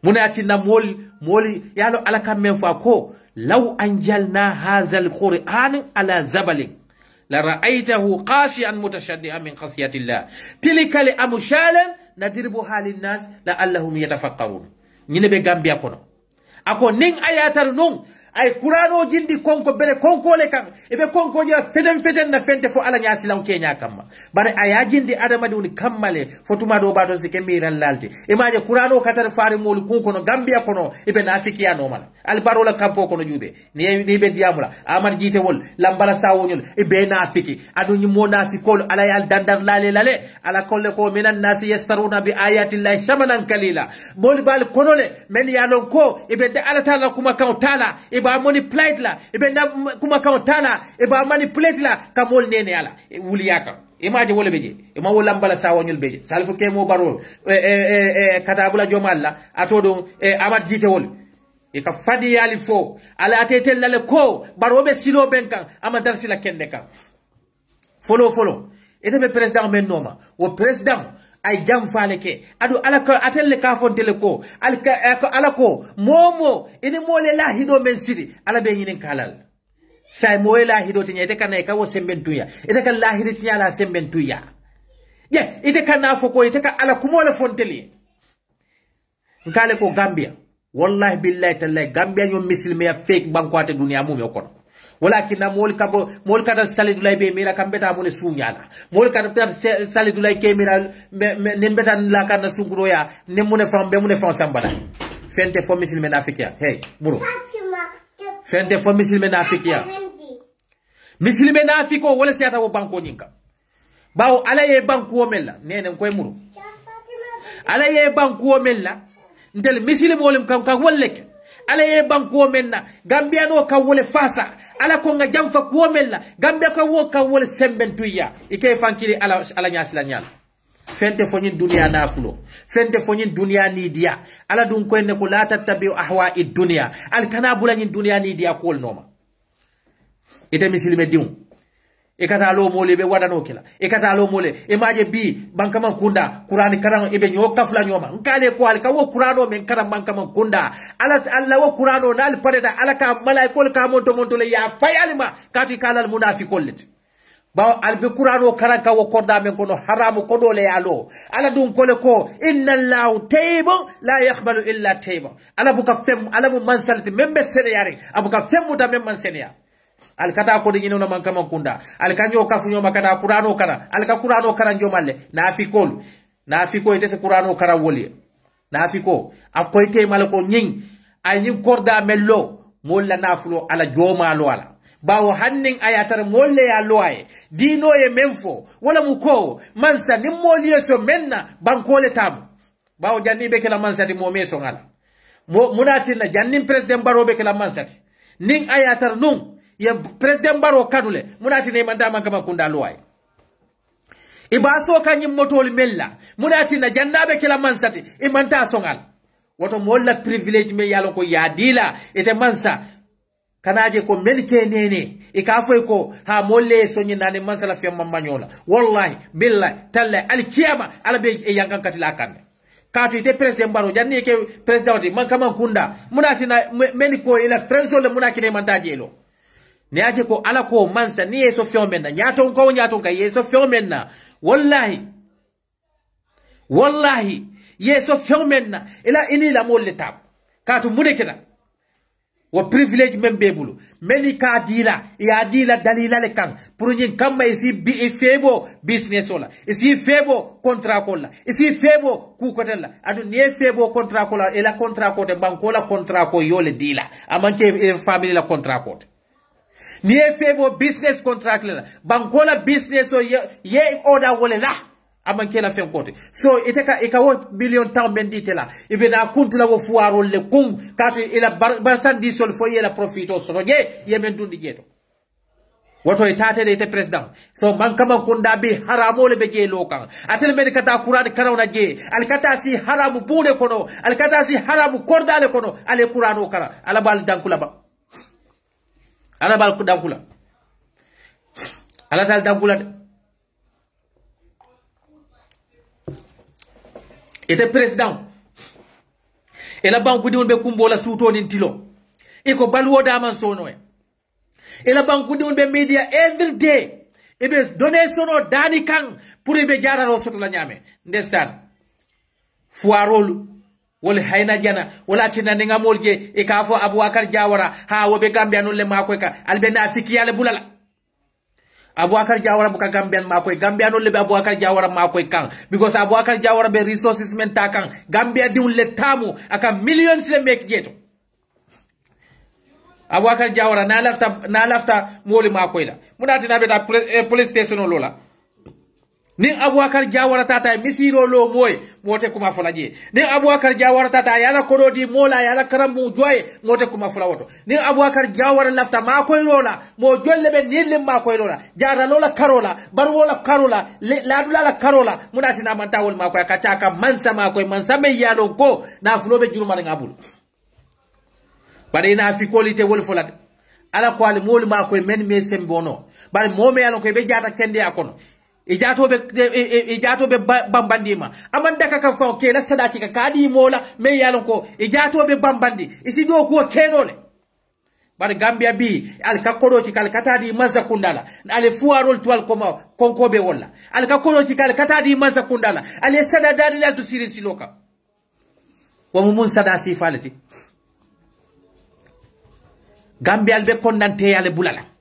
munati na moli yalo ala kamen fa ko law anjalna hazal qur'an ala zabalin لرأيته قاشعا متشدعا من خشية الله تلك الأمثال نضربها للناس لعلهم يتفكرون نينبي غامبيا كونو ako ning ayatar non ay qur'ano jindi konko bere konko le kam ebe konko je feden na fente fo ala nya silam kenya kamma bare aya jindi adama de woni kammale fotuma do bato sike miran lalti e maaje qur'ano katar faare mol konko no gambia kono ebe na afikiya no mala al barola kampo kono jube ni be diamula amar jite wol lambala sawonyol ebe na afiki adu ni mo na afikol ala yal dandar lale ala kolle ko minan nas yastaruna bi ayati llahi shamanan kalila bol bal kono le men yalon ko ebe de ala taala kuma kan taala ba manipulate la ibe na kuma kan tala e ba manipulate la kamol nene ala wuli yakam e maje wole beje e ma wala mbala sawonyul beje salfu ke mo barol katabula jomalla atodo amad jite wol e ka fadi yali fo ala atetel la ko barobe silo benkan amadar sila kende kan follow ete be president men noma wo president ay jam fale ke adu alaka atelle ka fontele ko alako momo ini mole la hido men sidi ala be nyinin kalal say moy la hido tinya ite kana ka wo sembentuya ite ka la hido tinya la sembentuya ye ite kana foko ite ka ala kumole fontele ngale ko Gambia wallahi billahi tallahi Gambia nyom muslimi ya fake bankwate dunia mum yokono walakin mol kata salidulay be mira kambeta mo ne sunyala mol kata salidulay ke mira nembeta la kana sunguro ya ne mo ne fambe mo ne fon sambala fente fo muslimi na afrika hey buru fente fo muslimi na afrika muslimi na afriko wala siata wo banko nyinka bawo ala ye banko mella nene koy muru ala ye banko mella ndel muslimi wolim kam ka wolleke ala ye banko menna Gambia no ka wole fasa ala ko nga jamfa ko mella Gambia ka wo ka wole sembentuya ike fankili ala nyasila nyal fente fonyin dunia nafulo fente fonyin dunia ni dia ala dun ko ne ko la tattabi'u ahwa'i dunya al kana bulanyin dunia ni dia ko noma ite misilime diun e kata lo mole be wadano kila e kata lo mole e maje bi bankama kunda qur'ani karan e be nyo kafla nyoma nkale ko al kawo qur'ano men karan bankama kunda ala wo qur'ano nal pareda ala ka malaikol ka monto le ya fayalima kati kalal munafiqol lit ba al be qur'ano karan kawo korda men kono haramu ko dole yalo ala dun kole ko inna allahu tayyibun la yaqbalu illa tayyiban ala buka fem ala mu mansalti membe sene yare abuka femu da men man sene ya alkata ko de no man kama kunda alkanyo kafunyo makada qur'ano kana alka qur'ano kana njomalle na fiko ite se qur'ano kara woli na fiko af ko ite malako nying ay nyin korda mello molla nafulo ala joma lo ala bawo hannin ayatar molle ya loye dino ye menfo wala muko mansa nim moliye so menna bankole tam bawo janni be kala mansati mo me so ngala munati na janni president baro be kala mansati nin ayatar nun ye president baro kadule munati ne manda man kama kunda loye ibaso kanyim motol mella munati na jannabe kala mansati imanta so ngala woto molla privilege me yalo ko yadila ite mansa kanaje ko melke nene e ka foy ko ha molle sonyi nane mansala fi mamanyola wallahi billahi talla alkiyama alabe e yankan katila kanne katu ite president baro janni ke president wati man kama kunda munati na meniko ila frenzo le munaki ne mantajelo ne aje ko ala ko mansa ni eso fiomenna nyaton ko nyaton kay eso fiomenna wallahi yeso fiomenna ila ini la molle tab katu munekeda wa privilege membebulu meni ka dila ya dila dalila le kan pour nyin kamma isi bi febo business wala isi febo contrat kola isi febo ku kotella adu ne febo contrat kola ila contrat kote banko la contrat ko yole dila amanke family la contrat kote ni febo business contract la banko la business o ye order wala la amanke la fen kote so eka wo billion taw men ditela ibena kuntula wo fuaro le kum katu ila barsan di sol fo yela profito so je yemen dundi jeto woto itate de te president so man kama kunda bi haramo le beje lokan atel men kata qur'an karawna je al kata si haramu bude kono al kata si haramu kordale kono ale qur'ano kara ala bal dankula ba ala bal ku dankula ala dal dankula ete president ela banku di be kumbola suto nin tilo iko balwo da man sono ela banku di be media every day ebe donation o dani kan pour be jararo soto la nyame ndesan fuarol wala hayna jana wala tina ninga molje e ka fo Abubakar Jawara ha wobe Gambia non le mako ka albena fikiyale bulala Abubakar Jawara buka Gambian makoy Gambia no lebe Abubakar Jawara makoy kan because Abubakar Jawara be resources men ta kan Gambia di le tamu aka millions le mek jeto Abubakar Jawara na lafta moli makoy la munati na be ta police station lola ni Abubakar Jawara tata misiro lo moy mote kuma folaje ni Abubakar Jawara tata yala kododi mola yala karamu joy mote kuma fola woto ni Abubakar Jawara lafta makoy lola mo jolle be nille makoy lola jara lola karola barwola karola ladula la karola munati na mantawol makoy kachaka mansa makoy mansa me yalo ko na flobe juruma ngabul bade na fi qualité wol folade ala ko al mol makoy men me sembono bare mo me yalo ko be jata kende akono ijato be bambandima amanda kaka fa ke la sadati ka kadi mola me yalon ko ijato be bambandi isi do ko kenole bar Gambia bi al kakoro ti kal katadi maza kundala ale fuarol twal koma konko be wala al kakoro ti kal katadi maza kundala ale sadadari la to siri siloka wa mun sada si falati Gambia al be kondante yale bulala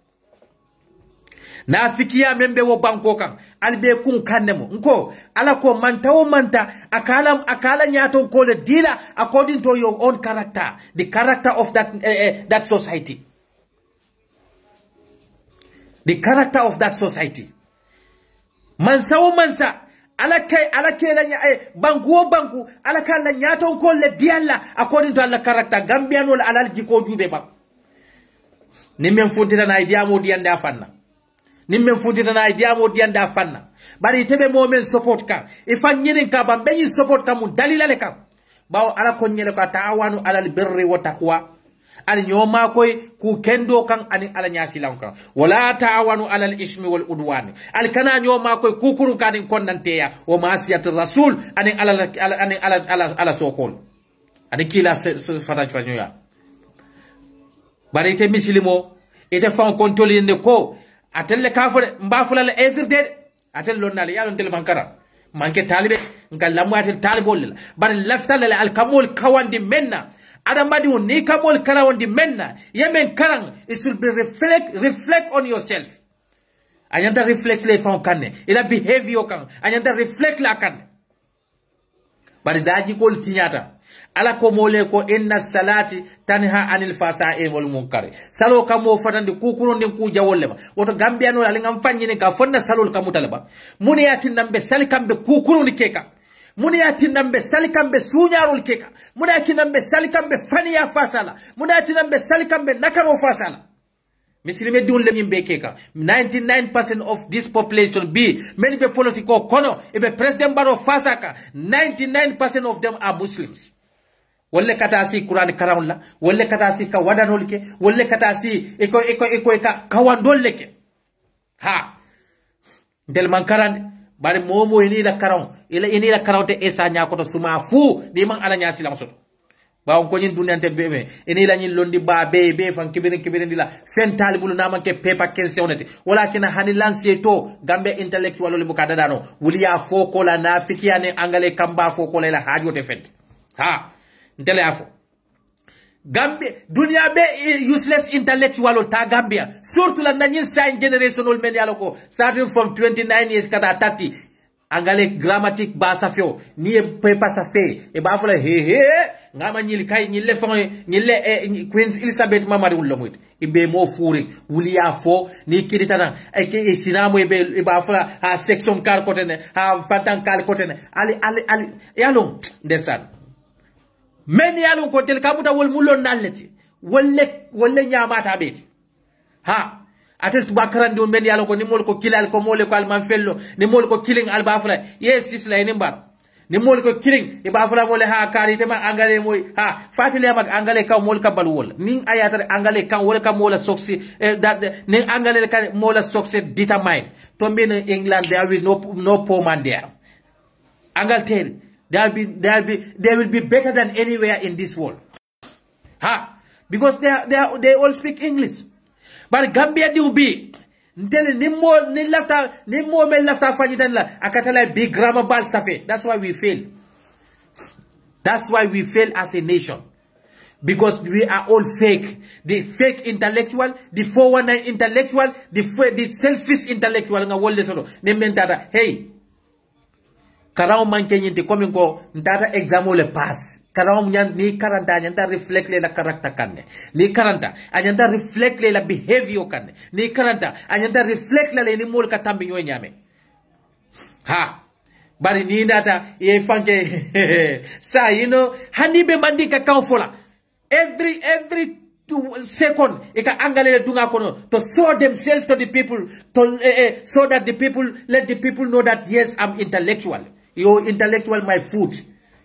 na fikiya membe wo banko kan albe kun kannemo nko ala ko manta akala nyaton ko le dila according to your own character, the character of that society, the character of that society. Mansa ala ke la banku ala kala nyaton ko le diala according to Allah character Gambian wala ala jiko jube ba ni men fontita na idea mo dianda fanna nimme fundina na idea mo dianda fanna bari tebe momen support ka ifa nyinen ka bambe ni support ka mun dalila le ka bawo ala ko nyele ka taawanu ala birri wa taqwa al nyoma koy ku kendo kan ani ala nyasi lanka wala taawanu ala al ismi wal udwan al kana nyoma koy ku kuru kadin konnante ya wa masiyat rasul ani ala sokol ani kila fata fanyo ya bari te misilimo ite fa contrôler ne ko atelle kafole mbafula la everyday atel lonnale yalon tel bankara manke talibe ngal lamu atel talibol bar laftale al kamol kawandi menna adamadi ni kamol karawondi menna yemen karang it should be reflect on yourself anyanta reflect le fon kanne ila behavior kan anyanta reflect la kanne bari daji kol tinyata ala ko mole ko inna salati tanha anil fasa'i wal munkar salo kamo fatande kukuno nden ku jawolle ma woto gambiano ala ngam fanyine ka fonna salol kamutalaba muni yatin nambe sali kambe kukuno ni keka muni yatin nambe sali kambe sunyarol keka muni yatin nambe sali kambe faniya fasala muni yatin nambe sali kambe nakaro fasala misilime diwle nyimbe keka 99% of this population be many be political kono ebe president baro fasaka 99% of them are Muslims wolle kata si Quran karawon la wolle kata si ka wadanol ke wolle kata si eko ka kawandol leke ha del man karan bari momo ini la karawon ila ini la karawon te esa nya ko to suma fu di man ala nya silam soto bawon ko nyin dunante bebe ini la nyin londi ba be fan kibere ndila fen talibulu na man ke pepa kense onete wala kina hani lance to gambe intellectual le bukada dano wuliya foko la nafiki ane angale kamba foko la hajo te fet ha ndele afo Gambia dunia be useless intellectual ta Gambia surtout la nanyin sign generational men yaloko starting from 29 years kata 30 angale grammatic ba sa fio ni pepa sa fe e ba fola he ngama nyili kay nyille fon nyille Queen Elizabeth mamari wulo moit ibe mo furi wuli ya fo ni kiditana e ke sinamo e ba fola ha section car kotene ha fatan car kotene ali yalo ndesan men yalon ko tel kamuta wol mulon nalleti wolle nyamata beti ha atel tubakarande men yalon ko ni mol ko kilal ko mole ko alman fello ni mol ko killing albafra yes isla ni mbar ni mol ko killing e bafra mole ha karite ma angale moy ha fatile mak angale ka mol ka balwol ning ayata angale kan wol ka mola soksi ni angale ka mola soksi determine to be in England there will no poor man there Angleterre they will be better than anywhere in this world. Because they all speak English. But Gambia do be ni mo men lafta fanyitan la akatala big grammar bal safe. That's why we fail. That's why we fail as a nation. Because we are all fake. The fake intellectual, the 419 intellectual, the selfish intellectual nga wolde solo. Ne mentata hey karaw manke nyinti komi ko ntata examo le pass karaw nyan ni karanta nyanta reflect le la character kanne ni karanta anyanta reflect le la behavior kanne ni karanta anyanta reflect le ni mol katambi nyoy nyame ha bari ni data e fanke sa hanibe mandika kanfola every 2 seconds eka angale dunga kono to show themselves to the people to so that let the people know that yes I'm intellectual. Yo intellectual my food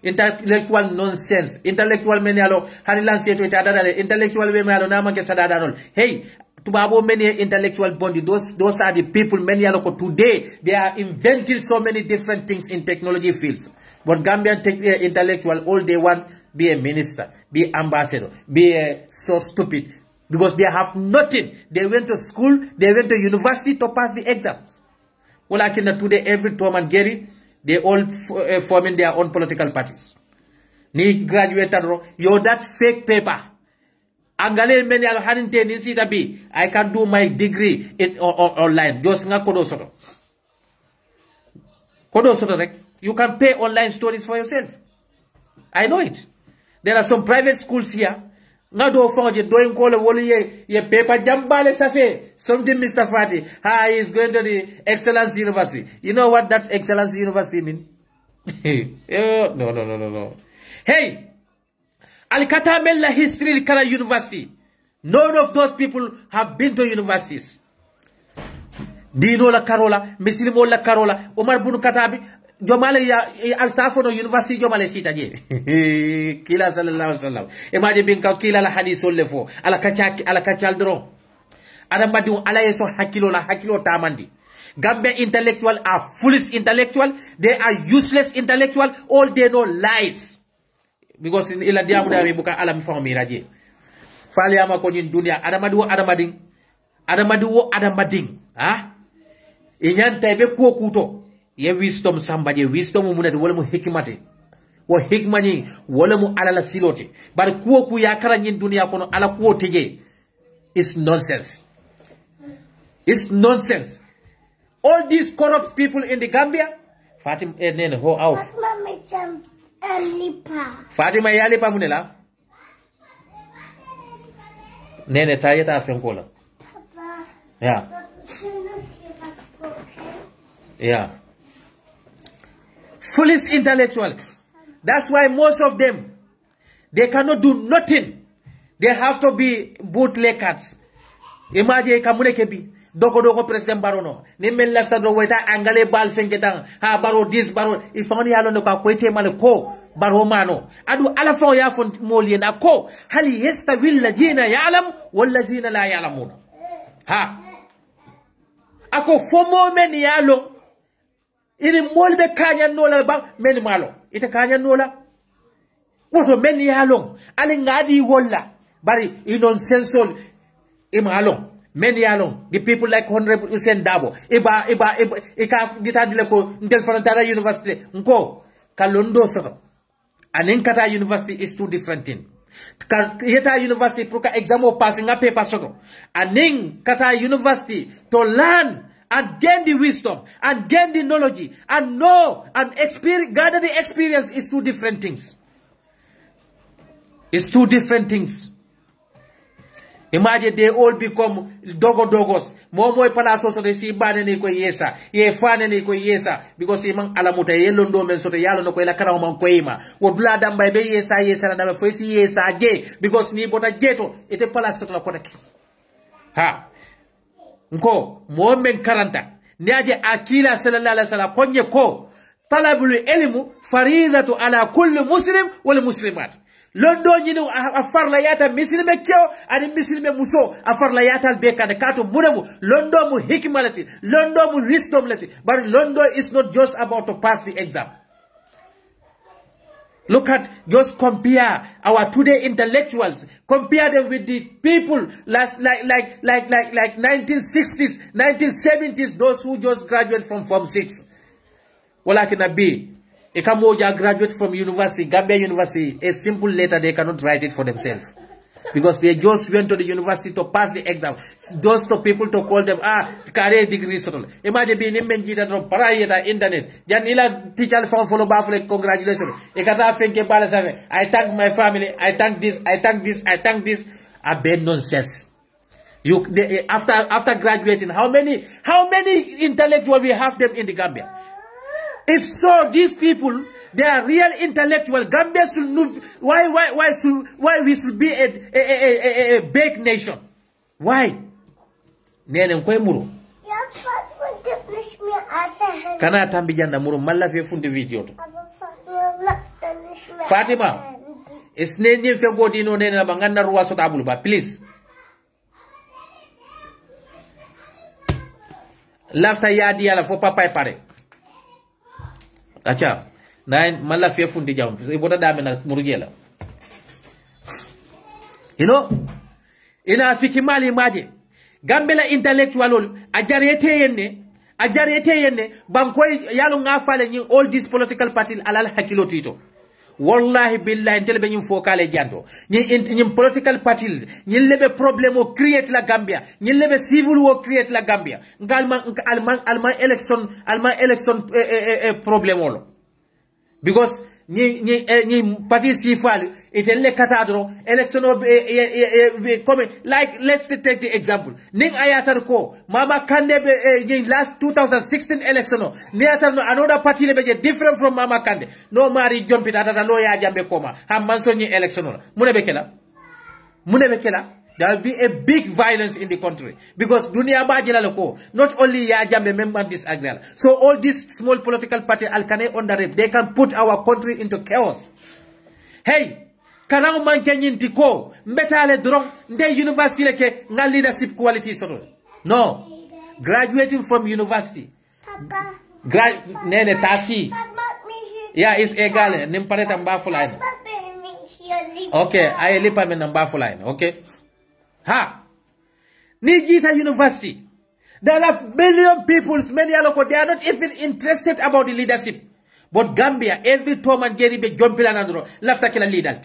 intellectual nonsense intellectual menalo hanilan seto itadale intellectual menalo na manke sadadanol hey tubabo many intellectual bondi those are the people menalo ko today they are inventing so many different things in technology fields but Gambian intellectual all they want be a minister be ambassador be so stupid because they have nothing. They went to school, they went to university to pass the exams. Well, I can today every Tom and Gary they all forming their own political parties. Ni graduated yo that fake paper. Angale many al haninte ni sita bi. I can do my degree online. Just nga kodo soto. Kodo soto rek. You can pay online stories for yourself. I know it. There are some private schools here. Nga do fonje doing call woli ye paper jambale safe something Mr. Fati he is going to the Excellence University. You know what that Excellence University mean? No. Hey, Alikata Mella history Kara University. None of those people have been to universities. Dino la Carola, Missilimo la Carola, Omar Bunu Katabi, Jomale al Safono University Jomale Sita je. Kila sallallahu alaihi wasallam. Emaje binka kila la hadiso lefo. Ala kachaldro. Adamadi ala yeso hakilo tamandi. Gambia intellectual are foolish intellectual. They are useless intellectual. All they know lies. Because in ila diamu da buka ala mifamo miraje. Fali ama ko nyin dunia adamading. Inyan tebe kuo kuto. Ye wisdom samba je wisdom munati wala mu hikimate wo hikma ni wala mu ala la siloti bar kuwo ku yakara nyin dunia kono ala kuwo teje is nonsense. It's nonsense. All these corrupt people in the Gambia, Fatima nene ho auf. Fatima ya lipa munela. Nene tayeta afenkola. Yeah. Yeah. Foolish intellectuals. That's why most of them, they cannot do nothing. They have to be bootleggers. Imagine kamune kebi. Doko President Barono. Ni men left do weta angale bal fengetang. Ha baro this baro. Ifani halo no ka kwete male ko baro mano. Adu ala fa ya fon molien ako. Hali yastawi alladhina ya'lam wal ladhina la ya'lamun. Ha. Ako fomo men yalo. Ini molbe kanya nola ba men malo. Ita kanya nola. Woto men yalo. Ali ngadi wolla. Bari inonsensol imalong. Men yalong, the people like Honorable Hussein Dabo, ika dita dile ko ndel fanantara university, nko kalondo soto. Anin kata university is two different things. Yeta university pour ka examo passing a paper soto. Anin kata university to learn and gain the wisdom and gain the knowledge and know and experience, gather the experience is two different things. It's two different things. Imagine they all become dogos. Momo palaso so they see banene ko yesa. Ye fanene ko yesa. Because imang alamuta ye londo men so yalo no ko ila kana man ko ima. Wo blada mbay be yesa na dama fo si yesa ge. Because ni bota jeto ite palaso to la kota ki. Ha. Nko mo men 40. Niaje akila sallallahu alaihi wasallam konye ko talabul ilmu faridatu ala kulli muslim wal muslimat. Londo nyinu afarla yata misilime kyo ani misilime muso afarla yata albeka de kato muremu londo mu hikmalati londo mu wisdom lati but londo is not just about to pass the exam. Look at, just compare our today intellectuals, compare them with the people like 1960s, 1970s, those who just graduate from Form 6. Wala kinabi. Ikamoja graduate from university, Gambia University, a simple letter, they cannot write it for themselves. Because they just went to the university to pass the exam. Those to people to call them, career degree. Imagine being in Menjita to parayeta internet. Janila teacher from follow baffle, congratulations. I thank my family, I thank this, I thank this, I thank this. A bad nonsense. After graduating, how many intellectuals we have them in the Gambia? If so, these people, they are real intellectual. Gambia should not, why we should be a big nation? Why? Nene mkwe muru. Kana tambijanda muru malla fe fundi video. Fatima, it's nene fe godi no nene na bangana ruwa sota abuluba, please. Lafta yadi ala fo papa pare. Acha, nine mala fe fundi jam. Ibota dame na murugela. You know, ina fikimali maje. Gambela intellectual ajarete yenne bankoy yalo nga fale ñi all these political parties alal hakilo tito. Wallahi billahi intel be ñim fokale janto ñi political parties ñi lebe problème o create la Gambia ñi lebe civil war create la Gambia ngalma alman election problème wolo because ñi parti si fal itelle katadro election come like let's take the example ning ayatar ko Mama Kande be last 2016 election ni atar no another party lebe different from Mama Kande no mari jompita tata lo ya jambe koma ham man so ñi election mune be kela there will be a big violence in the country because dunia ba jela ko not only ya jambe member disagree. So all these small political parties alkane under it, they can put our country into chaos. Hey, kanang man kenyinti ko mbetale drong nde university leke nga leadership quality soro. No. Graduating from university. Papa. Nene tasi. Yeah, it's egal. Nimpareta mbafulain. Okay, I lipa me mbafulain. Okay. Ha! Nijita University. There are million people, many aloko, they are not even interested about the leadership. But Gambia, every Tom and Jerry be jumping and lafta kila leader.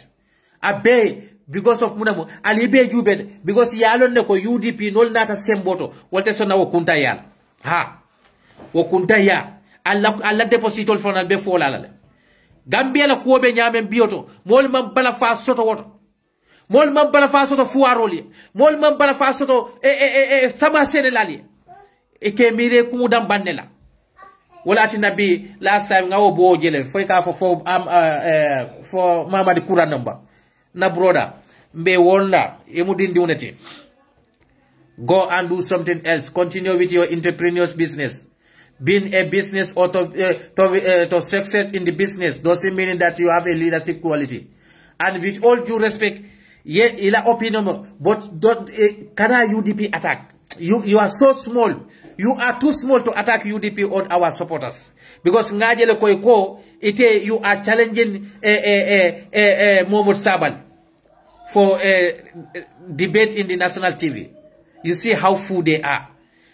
Abe because of munamu alibe jubed because yalon ne ko UDP nol nata semboto wolte sona wo kunta yal ha wo kunta ya alla depositol fonal be folala Gambia la ko be nyaamen bioto mol mam bala fa soto woto mol mam bala fa soto fuaroli mol mam bala fa soto sama senelali e ke mire ku dam bandela wala ati nabi last time ngawo bo jele foy ka fo for Mamadi Kura number na broda mbe wonda emudindi uneti go and do something else. Continue with your entrepreneur's business. Being a business or to success in the business doesn't mean that you have a leadership quality. And with all due respect, yeah, ila opinion, but don't kana UDP attack. You are so small. You are too small to attack UDP or our supporters. Because ngajele koiko ite you are challenging Mohamed Sabal for debate in the national TV. You see how fool they are.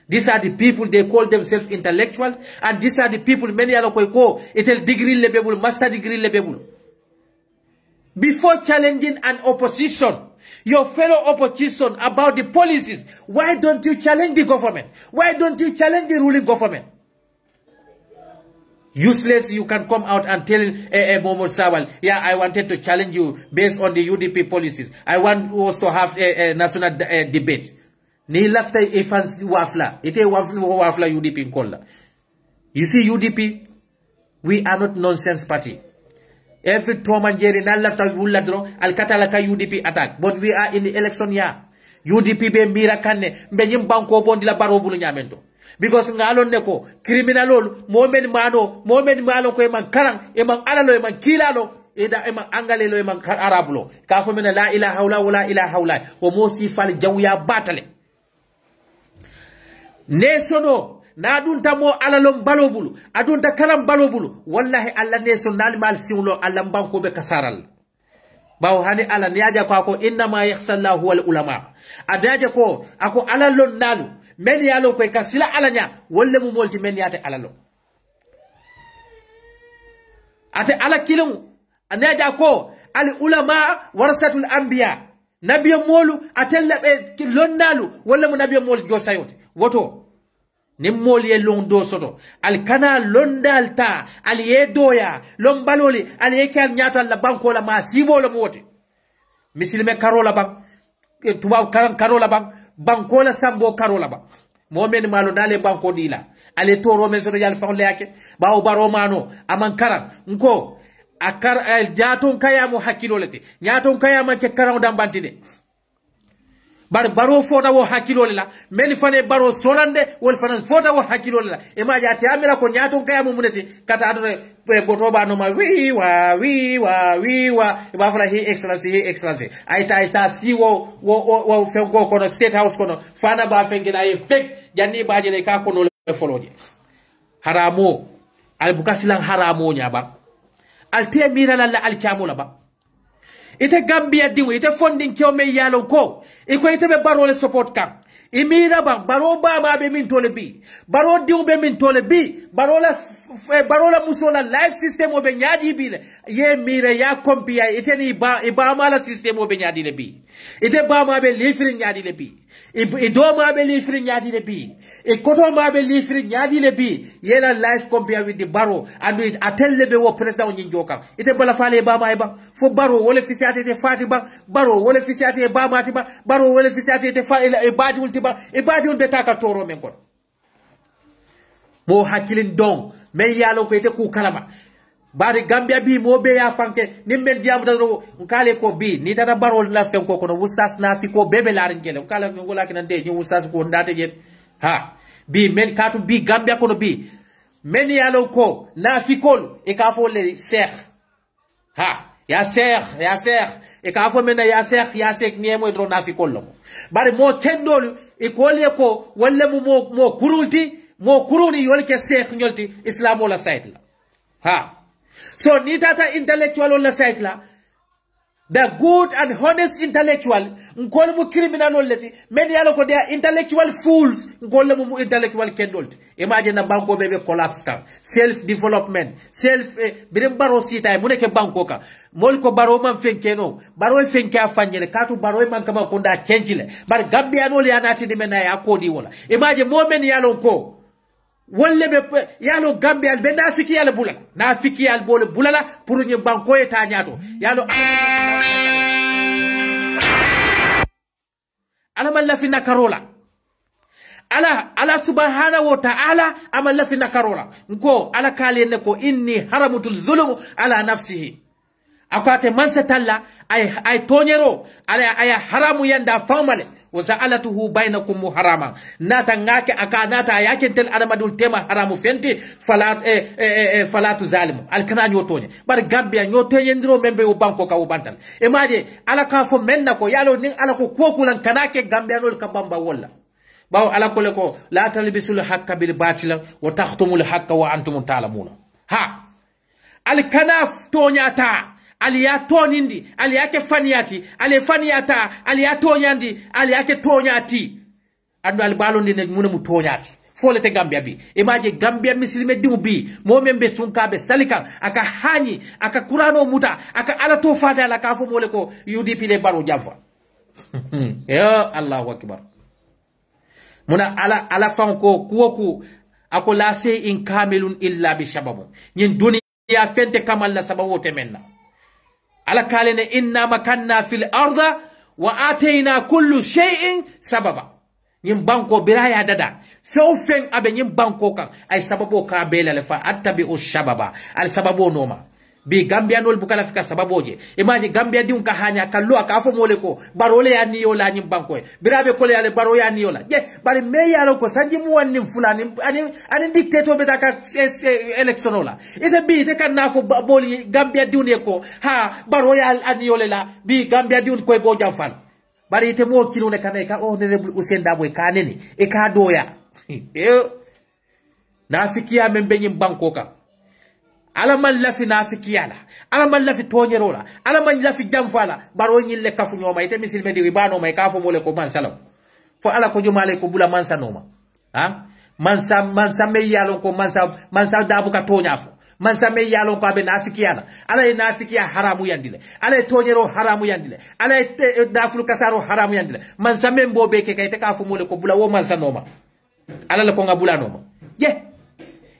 These are the people, they call themselves intellectual, and these are the people, many are koiko itel degree level, master degree level. Before challenging an opposition, your fellow opposition about the policies, why don't you challenge the government? Why don't you challenge the ruling government? Useless, you can come out and tell Mohamed Sabal, yeah, I wanted to challenge you based on the UDP policies. I want us to have a national debate. Ni lafta ifans wafla. Ite wafla UDP in kolla. You see UDP, we are not nonsense party. Every Tom and Jerry na lafta wuladro al katalaka UDP attack. But we are in the election year. UDP be mira kanne mbe nyimbanko bondi la baro bulu nyamento. Because ngalon neko criminalol momen malo ko eman karang eman alalo eman kilalo eda eman angalelo eman arabulo ka fo mena la ilaha illa wala ilaha illa o mo si fal jawya batale nesono na dunta mo alalom balobulu adunta karam balobulu wallahi alla neson nal mal siwlo alla banko be kasaral bawo hani ala niaja ko inna ma yakhsallahu wal ulama adaja ko ako alalon nalu men yalo koy kasila alanya wolle mu molti men yate alalo ate ala kilum anaja ko al ulama warasatul anbiya nabiy molu atella be lonnalu wolle mu nabiy mol jo sayote woto nim mol ye londo soto al kana londal ta al ye doya lombaloli al ye kan nyata la banko la ma sibo la mote misilme karola bang tubaw karola bang banko la sambo karola ba momen malo dale banko dila ale toro men so yal fawle yake bawo baro mano amankara nko akar jaton kayamu hakilolete nyaton kayama ke karaw dambantide bar baro fota wo hakilole la mel fane baro solande wol fane fota wo hakilole la e ma jati amira ko nyaton kayamu muneti kata adore boto ba no ma wi wa e ba fala hi excellency aita si wo fe go kono state house kono fana ba fengena e fek janni ba jele ka kono le foloje haramo al bukasilan haramo nya ba al temira la al kamula ba ite Gambia dimu ite funding kyo me yalo ko iko ite be baro le support kam imira bang baro ba be min tole bi baro diu be min tole bi baro la musola life system o be nyaadi bi le ye mira ya kompia ite ni ba mala system o be nyaadi le bi ite ba ma be lifri nyaadi le bi e do ma be lifri nyaadi le bi e koto ma be lifri nyaadi le bi ye la life compare with the baro and it atelle be wo president nyi jokam ite bala fale ba ma ba fo baro wala fisiate te fatiba baro wala fisiate ba ma tiba baro wala fisiate te fa e badi ultiba e badi un betaka toro men kon mo hakilin don men yalo ko ite ku kalama bari Gambia bi mo be ya fanke nimben diamu daro nkale ko bi ni tata barol la fen ko kono wustas na fi ko bebe la ngele kala ngola kinan de ni wustas ko ndate jet ha bi men katu bi Gambia kono bi men yalo ko na fi kol e ka fo le cheikh ha ya cheikh e ka fo men ya cheikh ni mo dro na fi kol bari mo tendol e ko le ko walla mo kuruni yol ke cheikh nyolti islam wala site la ha so ni tata intellectual on la site la The good and honest intellectual, nkole mu criminal leti, men yalo ko they are intellectual fools, nkole mu intellectual kendolt. Imagine na banko bebe collapse ka, self-development, birim baro sita, mune ke banko ka, mol ko baro man fenkeno, baro fenke afanyele, katu baro man kama kunda kenjile, bar Gambia no li anati di mena ya kodi wala. Imagine mo men yalo ko, wolle be yalo Gambia be nafiki yalo bulala nafiki yalo bole bulala pour ñu banko eta ñaato yalo ala man la fi nakarola ala subhanahu wa ta'ala amal la fi nakarola nko ala kale ne ko inni haramatul zulm ala nafsihi akwate mansa talla ay tonyero ay haramu yanda famale wa za'alatuhu bainakum muharrama nata ngake aka nata yake tel adamadul tema haramu fenti falatu zalimu alkana nyotonye bar Gambia nyotonye ndiro membe u banko ka u bantal e maje ala ka fo menna ko yalo nin ala ko kokulan kanake Gambia nol ka bamba walla baw ala ko le ko la talbisul hakka bil batil wa takhtumul hakka wa antum ta'lamuna ha alkanaf tonyata ali ya tonindi ali yake faniyati ali faniyata ali ya tonyandi ali yake tonyati andu al balondi ne muna mu tonyati folete Gambia bi imaje Gambia mislime diu bi mo membe sunkabe salika aka hani aka kurano muta aka ala to fada ala ka fo mole ko UDP le baro jamfa ya Allahu akbar muna ala fanko kuoku ako la se in kamilun illa bi shababu nyin dunya fente kamal la sababu temenna ala kalene inna makanna fil arda wa atayna kullu shay'in sababa nyim banko biraya dada fewfen abe nyim banko kan ay sababo ka belale fa attabi'u shababa al sababo noma bi Gambia nol bukala fika sababoje imani Gambia diun ka hanya kallo aka afo mole ko barole ya niyo la nyim banko birabe ko le baro ya niyo la je bari me ya ko sanji mu wanni fulani ani dictator be taka election la ite bi te kan nafo boli Gambia diun ko ha baro ya aniyo la bi Gambia diun ko bo jamfal bari ite mo kilo ne kanay ka honorable Ousainou Darboe ka neni e ka doya nafikiya membe nyim banko ka ala man lafi nafikiyala ala man lafi tonyerola ala man lafi jamfala baro nyille kafu nyoma ite misilme di ibano may kafu mole ko man salam fo ala ko jumale ko bula mansa noma ha mansa me yalo ko mansa dabu ka tonyafo mansa me yalo ko abe nafikiyala ala nafikiya haramu yandile ala tonyero haramu yandile ala daful kasaro haramu yandile mansa me mbobe ke kay te kafu mole ko bula wo mansa noma ala la ko ngabula noma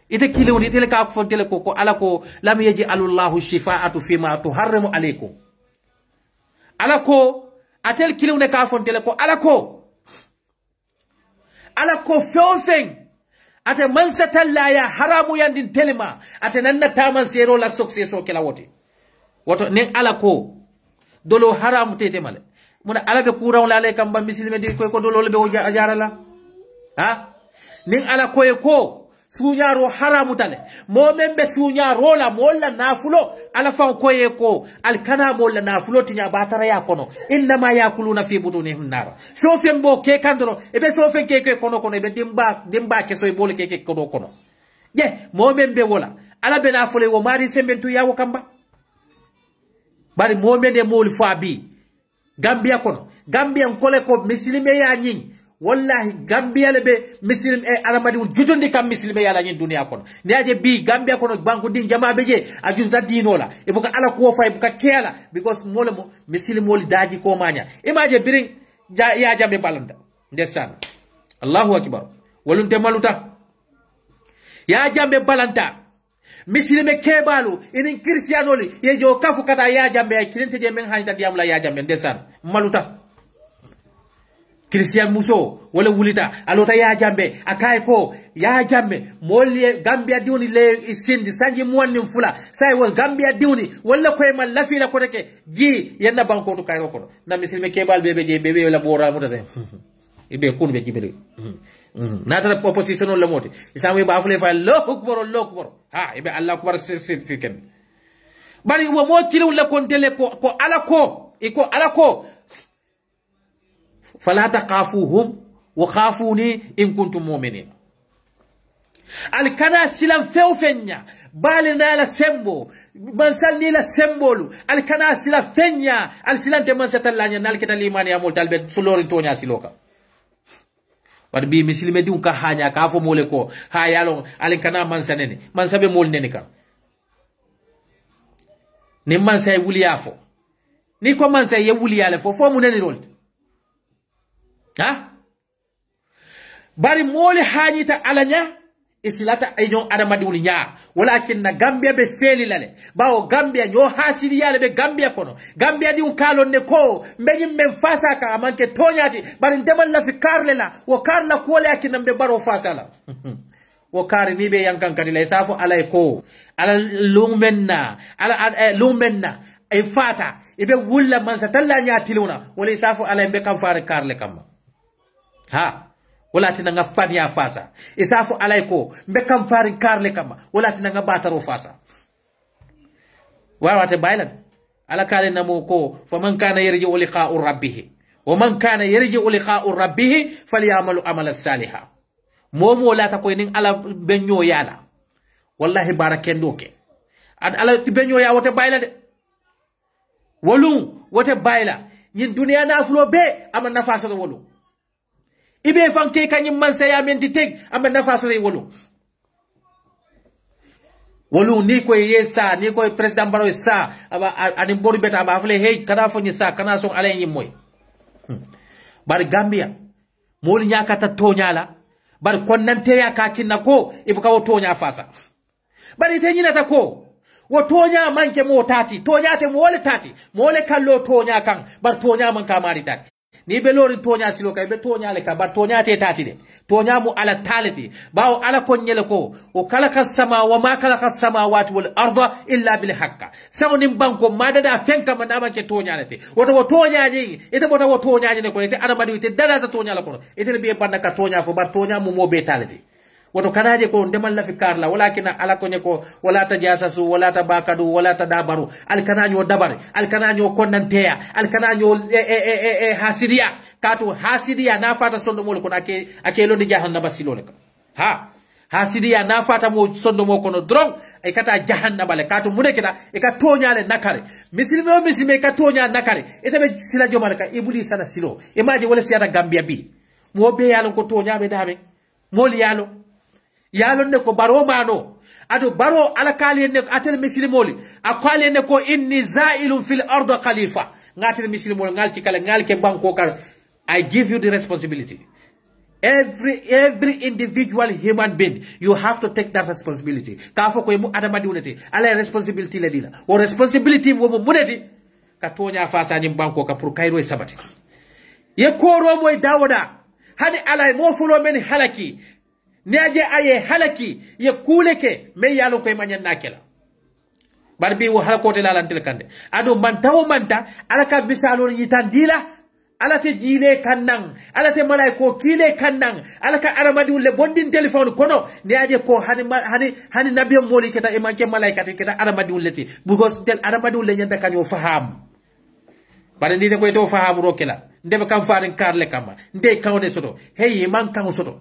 ite kilewon ite le ka fontele ko ala ko lam yaji alullahu shifaa'atu fima tuharrimu alaykum ala ko atel kilewon ka fontele ko ala ko fewfen ate mansata la ya haramu yandin telema ate nanna taman zero la success o kala wote woto nen ala ko dolo haramu tete male muna ala be kuraw la le kamba misilme di ko dolo le be o jarala ha nen ala ko sunyaro haramu tale mo membe sunyaro la molla nafulo ala fa koye ko alkana molla nafulo tinya batara ya kono inna ma yakuluna fi butunihim nar so fembo ke kandoro e be so fen ke kono e be dimba ke so e bole ke kono je mo membe wola ala be nafulo wo mari sembentu yawo kamba bari mo mende mol fabi Gambia kono Gambia kole ko misilime ya nyin wallahi Gambia lebe muslim aramadi jutundi kam muslim yala nyi dunia kono niaje bi Gambia kono banko din jama beje ajusta dinola e buka ala ko fay buka kela because molemo muslim moli daji ko manya imaje birin ya jambe balanda ndesan Allahu akbar walunte maluta ya jambe balanta muslim kebalu inin kristianoli ye jo kafu kata ya jambe kirinte je men hanta diamla ya jambe ndesan maluta Christian Muso wala wulita alota ya jambe akaye ko ya jambe molye Gambia diuni le sindi sanji muwanni fula sai won Gambia diuni wala koy man lafila ko reke ji yenna banko to kayro ko na misilme kebal bebe wala bora mutate ibe kun be jibere nata opposition on le moti isamu ba fule fa lokbor ha ibe Allah akbar sirken bari wo mo kilu la kontele ko ala ko فلا تخافوهم وخافوني إن كنتم مؤمنين alkana silan few fenya balina la sembo mansal ni la sembolu alkana sila fenya al silante man satallanya nal kita limani amol talbe sulori tonya siloka wad bi misilme di ka hanya ka fo mole ko ha yalo alkana man sanene man sabe mol nene ka ni man say wuliya fo ni ko man say wuliya le fo mu nene rol ha bari mole hanyita alanya isilata ayno adama diwli nya walakin na Gambia be feli lale bawo Gambia nyo hasiri yale be Gambia kono Gambia di kalon ne ko mbeni men fasa ka amanke tonyati bari ndemal la fi karle la wo karla ko le akin be baro fasa la wo kari ni be yankan kadila isafu alay ko ala lumenna ala lumenna e fata ibe wulla man sa talla nya tiluna wala isafu alay be kam faare karle kam ha wala tina nga fania fasa isafu alaiko mbekam farin karle kama wala tina nga bataro fasa wawate baylan ala kale namo ko faman kana yarji'u liqa'u rabbih wa man kana yarji'u liqa'u rabbih falyamalu amala salihah momo lata ko nin ala benyo yala wallahi barakendo ke ad ala benyo ya wote bayla de wolu wote bayla yin duniya na aflo be ama nafasa do wolu ibe fanke kanyim man saya menti tek amba nafasare wolu ni ko yesa ni ko president baro sa aba ani boru beta ba afle hey kada fo ni sa kana son ale nyim moy bar Gambia moli nyakata tonyala bar konnante ya ka kinna ko ibu ka tonya fasa bari te nyina ta ko wo tonya manke mo tati tonya te mo wole tati mo wole kallo tonya kan bar tonya man ka mari tati ni be lori tonya silo kay be tonya le ka bar tonya te tati de tonya mu ala talati bawo ala konyele ko o kala kasama wa ma kala kasamawati wal arda illa bil haqq sawnim banko madada fenka man amanke tonya lete woto wo tonya ni ite bota wo tonya ni ko ite adama di ite dada ta tonya la ko ite be banda ka tonya fo bar tonya mu mo be talati woto kanaje ko ndemal la fi karla walakin ala ko ne ko wala tajasasu wala tabakadu wala tadabaru al kananyo dabare al kananyo konnanteya al kananyo hasidiya katu hasidiya na fata sondo mo ko ake londi jahannaba silole ka ha hasidiya na fata mo sondo mo kono drong e kata jahannaba le katu muneketa e ka tonyale nakare misilme ka tonya nakare etabe sila jomale ka ibuli sana silo e maji wala siyata Gambia bi mo be yalo ko tonya be dame moli yalo ne ko baro mano ado baro ala kali ne atel muslimoli akali ne ko inni za'ilun fil ard khalifa ngatel muslimol ngalti kala ngalke banko kar I give you the responsibility. Every individual human being, you have to take that responsibility. Kafo ko mu adama di unete ala responsibility le dila o responsibility wo mu muneti ka tonya fasa nyim banko ka pour kayro sabati ye koro moy dawoda hadi ala mo fulo men halaki neje aye halaki ye kuleke me yalo koy manyan nakela barbi wo halakote lalantel kande ado mantawo manta alaka bisalo yitan dila alate jile kannan alate malaiko kile kannan alaka aramadi le bondin telephone kono neje ko hani nabiyo moli keta e manke malaika keta aramadi leti because del aramadi le nyanta kanyo faham bare ndite ko to faham rokela ndebe kam faaren karle kama nde kawne soto hey man kan soto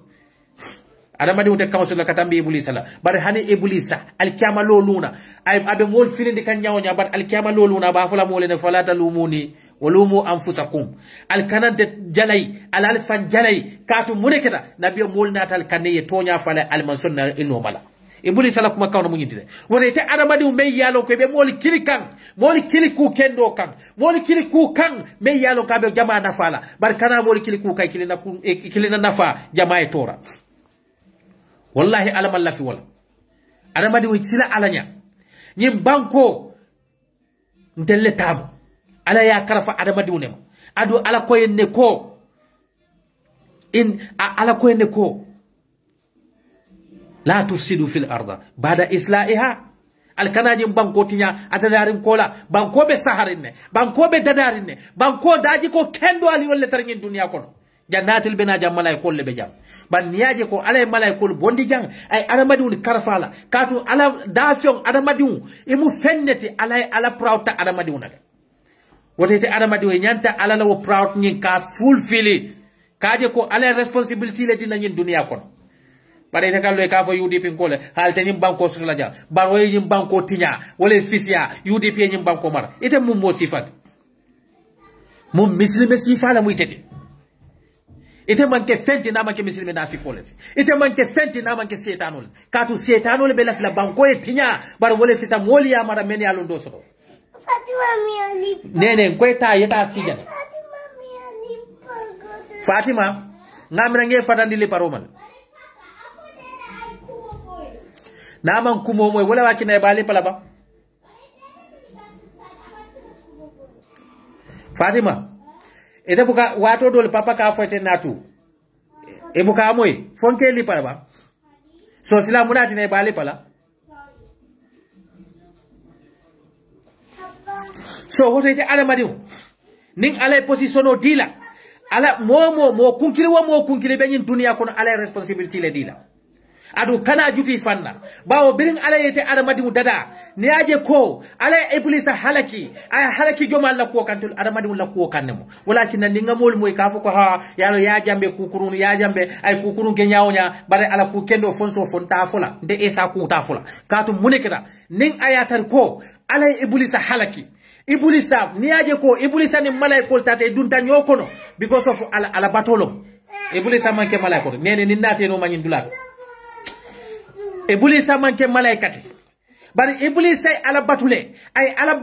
adamadi wonte council la katambi ibulisa la bar hani ibulisa alkiyama loluna ay abe mol filinde kan nyawnya bar alkiyama loluna ba fala molene fala talumuni walumu anfusakum alkanante jalay alalfan jalay katu muneketa nabiyo mol natal kaniye tonya fala almansonna ino mala ibulisa la kuma kawna munyitide wonete adamadi me yalo ko be mol kilikan mol kiliku kendo kan mol kiliku kan me yalo ka be jama nafala bar kana mol kiliku kay kilina nafa jama e tora wallahi alamal lafi wala adamadi wi sila alanya nyim banko ndelle tabo ala ya karafa adamadi unema adu ala koyenne ko ala koyenne ko la tufsidu fil arda bada isla'iha al kanajim banko tinya adadarin kola banko be saharinne banko be dadarinne banko daji ko kendo ali wolle tarngi dunya kono jannatil bena jam malaikol le be jam ban niaje ko alay malaikol bondi jang ay adamadiun karfala katu ala dafion adamadiun imu fenneti alay ala prawta adamadiun ale wotete adamadiun nyanta ala law proud nyin ka fulfili kaje ko alay responsibility le dina nyin dunya kono bare te kallo e ka fo UDP ko le halte nyim banko sur la ja baro nyim banko tinya wala fisia UDP nyim banko mara ite mum mo sifat mum muslime sifa la muy tete ite manke fenti na manke muslime na fi kolati ite manke fenti na manke setanol katu setanol be la fila banko e tinya baro wala fisa moli ya mara men ya londo so Fatima mi ali. nene ko ta yeta sijana Fatima mi ali pagoda. Fatima ngamra nge fatandi le paroman naman kumo moy wala wakina e bali pala ba Fatima ede buka wato dole papa ka fote natu e buka moy fonke li pala ba so sila munati ne bali pala so woto ite ala madiu ning ala position o dila ala mo kunkili be nyin dunia kono ala responsibility le dila adu kana juti fanna bawo birin ala yete adamadi dada ni aje ko ala iblisa halaki ay halaki joma la ko kantul adamadi la ko kannemo walakin linga mol moy kafu ko ha yalo ya jambe kukurun ya jambe ay kukurun ke nyaawnya bare ala ku kendo fonso fonta fola de esa ku ta fola katu munekata nin ayatar ko ala iblisa halaki iblisa ni aje ko iblisa ni malaikol tate dunta nyokono because of ala batolom iblisa manke malaikol nene ni nate no manyin dulat Iblisa manke malaikati bari Iblisa ay ala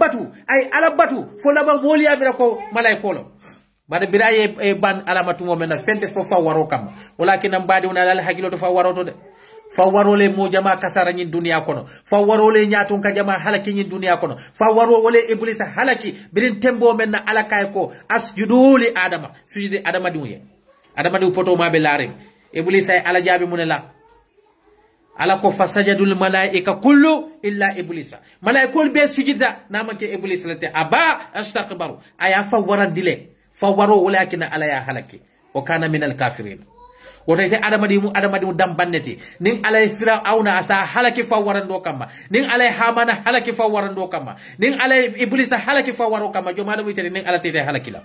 batu fo laba moli amira ko malaikolo bari biraye e ban alamatu mo mena fente fo fa waro kam walakin am badi wona la hakilo to fa waro to de fa waro le mo jama kasara nyin dunia kono fa waro le nyaton ka jama halaki nyin dunia kono fa waro wole Iblisa halaki birin tembo men na alakay ko asjudu li adama sujudi adama diuye adama diu poto ma be lare Iblisa ala jabi munela ala ko fasajadul malaika kullu illa iblisa malaikol be sujida namanke iblis late aba astakbaru aya fa warandile fa waro walakin ala ya halaki wa kana min al kafirin wote adamadi mu dambanneti nin ala fir'auna asa halaki fa warando kama nin ala hamana halaki fa warando kama nin ala iblisa halaki fa waro kama jomala mu tete nin ala tete halaki la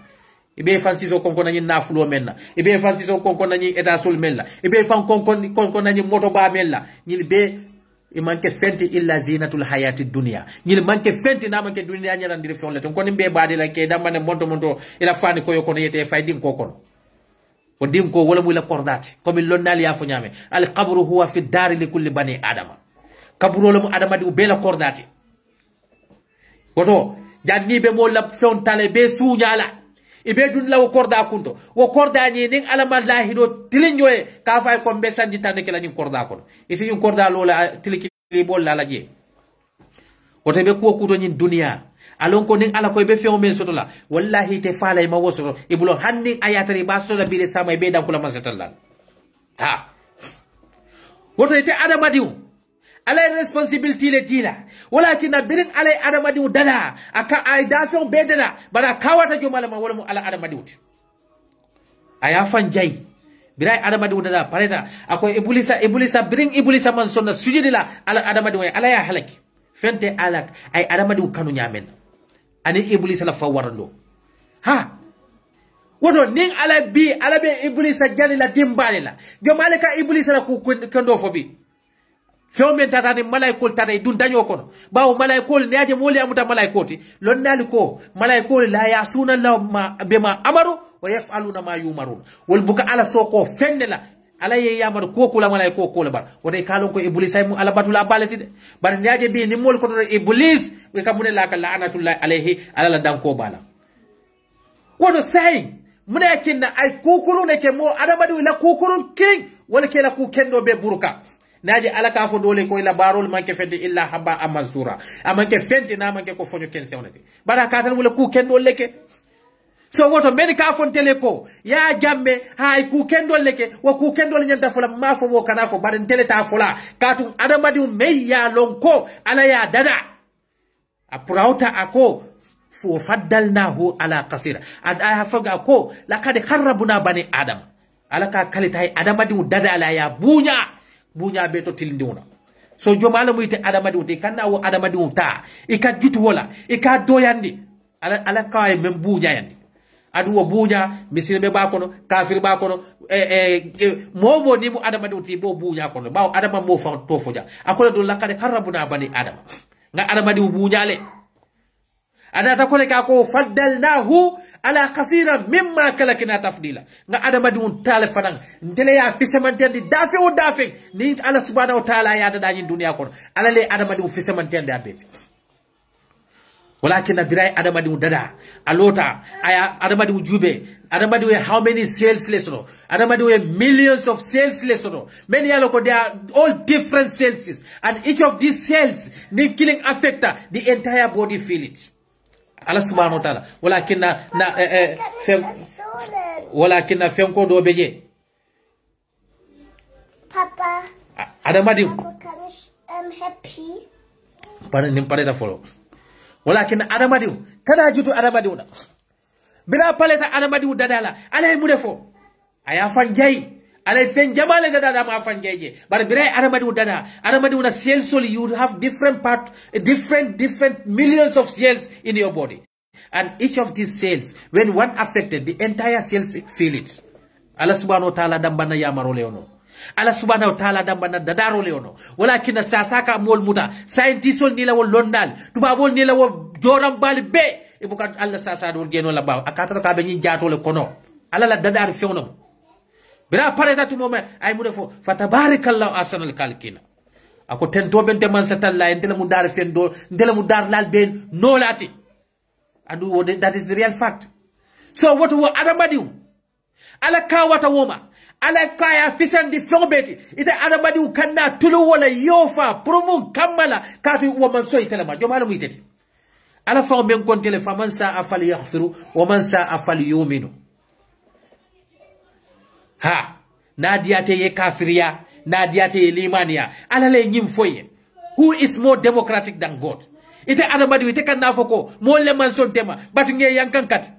ibe fansiso konko nani nafulo menna ibe fansiso konko nani edasul mella ibe fan konko nani moto ba mella nyil be e manke fenti illa zinatul hayati dunya nyil manke fenti na manke dunya nyara ndiri fonle ton koni be baade la ke damane monto ila fani ko yokono yete faydin ko kono o dinko wala mu la kordati comme lonnal ya fo nyame al qabru huwa fi dar li kulli bani adama kaburo la mu adama di be la kordati woto janni be mo la fontale be sunyala ibe dun law korda kunto wo korda ni ning alama lahido tilinjoe ka fay ko be sanji tande ke la ni korda kon isi ni korda lola tiliki bol la je wote be ko kuto ni dunia alon ko ning ala ko be few men sotola wallahi te falay ma wosoto ibulo hanni ayatari ba sotola bile sama be dan kula man setalla ha wote te adama diu ala responsibility le dila walakin birin ala adamadi dala aka ay dafion bedala bara kawata jomala ma wala mu ala adamadi aya fanjay biray adamadi dala pareta ako iblisa birin iblisa man sonna sujudila ala adamadi ala ya halaki fente alak ay adamadi kanu nyamen ani iblisa la fawarando ha woto ning ala be iblisa janila dimbalila jomale ka iblisa la ku kendo fobi fewmen tatani malaikol tatay dun daño kono bawo malaikol ne aje moli amuta malaikoti lon nali ko malaikol la yasuna la ma bema amaru wa yafaluna ma yumarun wal buka ala soko fennela ala ye yamar ko kula malaiko ko la bar wode kalon ko iblis ay mu ala batula balati de bar ne aje bi ni mol ko iblis we kamune la kala anatullah alayhi ala la danko bala wodo say mune kinna ay kukuru ne ke mo adamadi la kukurun king wala ke la ku kendo be buruka naji ala ka fo dole ko ila barol manke fedde illa haba amazura amanke fenti na manke ko fonyo ken sewnati bara ka tan wala ku kendo leke so woto men ka fon tele ko ya jambe hay ku kendo leke wa ku kendo nyanta fola ma fo wo kana fo baden tele ta fola katu adamadi meya lonko ala ya dada aprauta ako fu faddalnahu ala qasira ad hafaga ko laqad kharrabuna bani adam ala ka kalita adamadi dada ala ya bunya beto tilindiuna so jomala mu ite adamadi uti kanna wo adamadi uta ika jutu wala ika doyandi ala kay mem bunya yandi adu wo buña misilme ba kono kafir ba kono momo ni mu adama do ti bo buña kono bawo adama mo fa to foja akola do lakade karabuna bani adama nga adama di buñale ada ta ko le ka ko faddalnahu ala kasira mimma kalakina tafdila nga adama di un tale fanan ndele ya fisemantende dafe o dafe ni ala subhanahu wa ta'ala ya da nyin duniya kono ala le adama di fisemantende abeti walakin biray adama di dada alota aya adama di jube adama di how many sales lesson adama di millions of sales lesson many aloko they are all different cells and each of these cells need killing affecta the entire body feel it Allah subhanahu wa ta'ala walakin fenko do beje Papa adama di I'm happy para nim pare da follow walakin adama di kada jutu adama di bila paleta adama di dadala alay mu defo aya fanjay alay fen jamale dada ma fanjayje bar bila adama di dada adama di na cells you have different part different millions of cells in your body and each of these cells when one affected the entire cells feel it Allah subhanahu wa ta'ala dambana yamaro leono Allah subhanahu wa ta'ala dambana dadaro leono walakin sasaka mol muta scientists ni la wol londal tubabol ni la wo joram bal be e bukat Allah sasa do geno la baw akata ka be ni jato le kono Allah la dadar fewno bira pareta tu moma ay mu defo fatabarakallahu ahsanul khaliqina ako tento bente man satalla entela mu dar fendo ndela mu dar lal ben no lati adu that is the real fact so what wo adamadi ala kawata woma ala kaya fisandi fobeti ita adamadi kanna tulu wala yofa promo kamala katu wo man so itela ma jomala mu iteti ala fa men kontele faman sa afal yaghfiru wa man sa afal yu'minu ha nadiyate ye kafiriya nadiyate ye limaniya ala le nyim foye who is more democratic than God ite adamadi ite kanna foko mo le man son tema batu nge yankan kat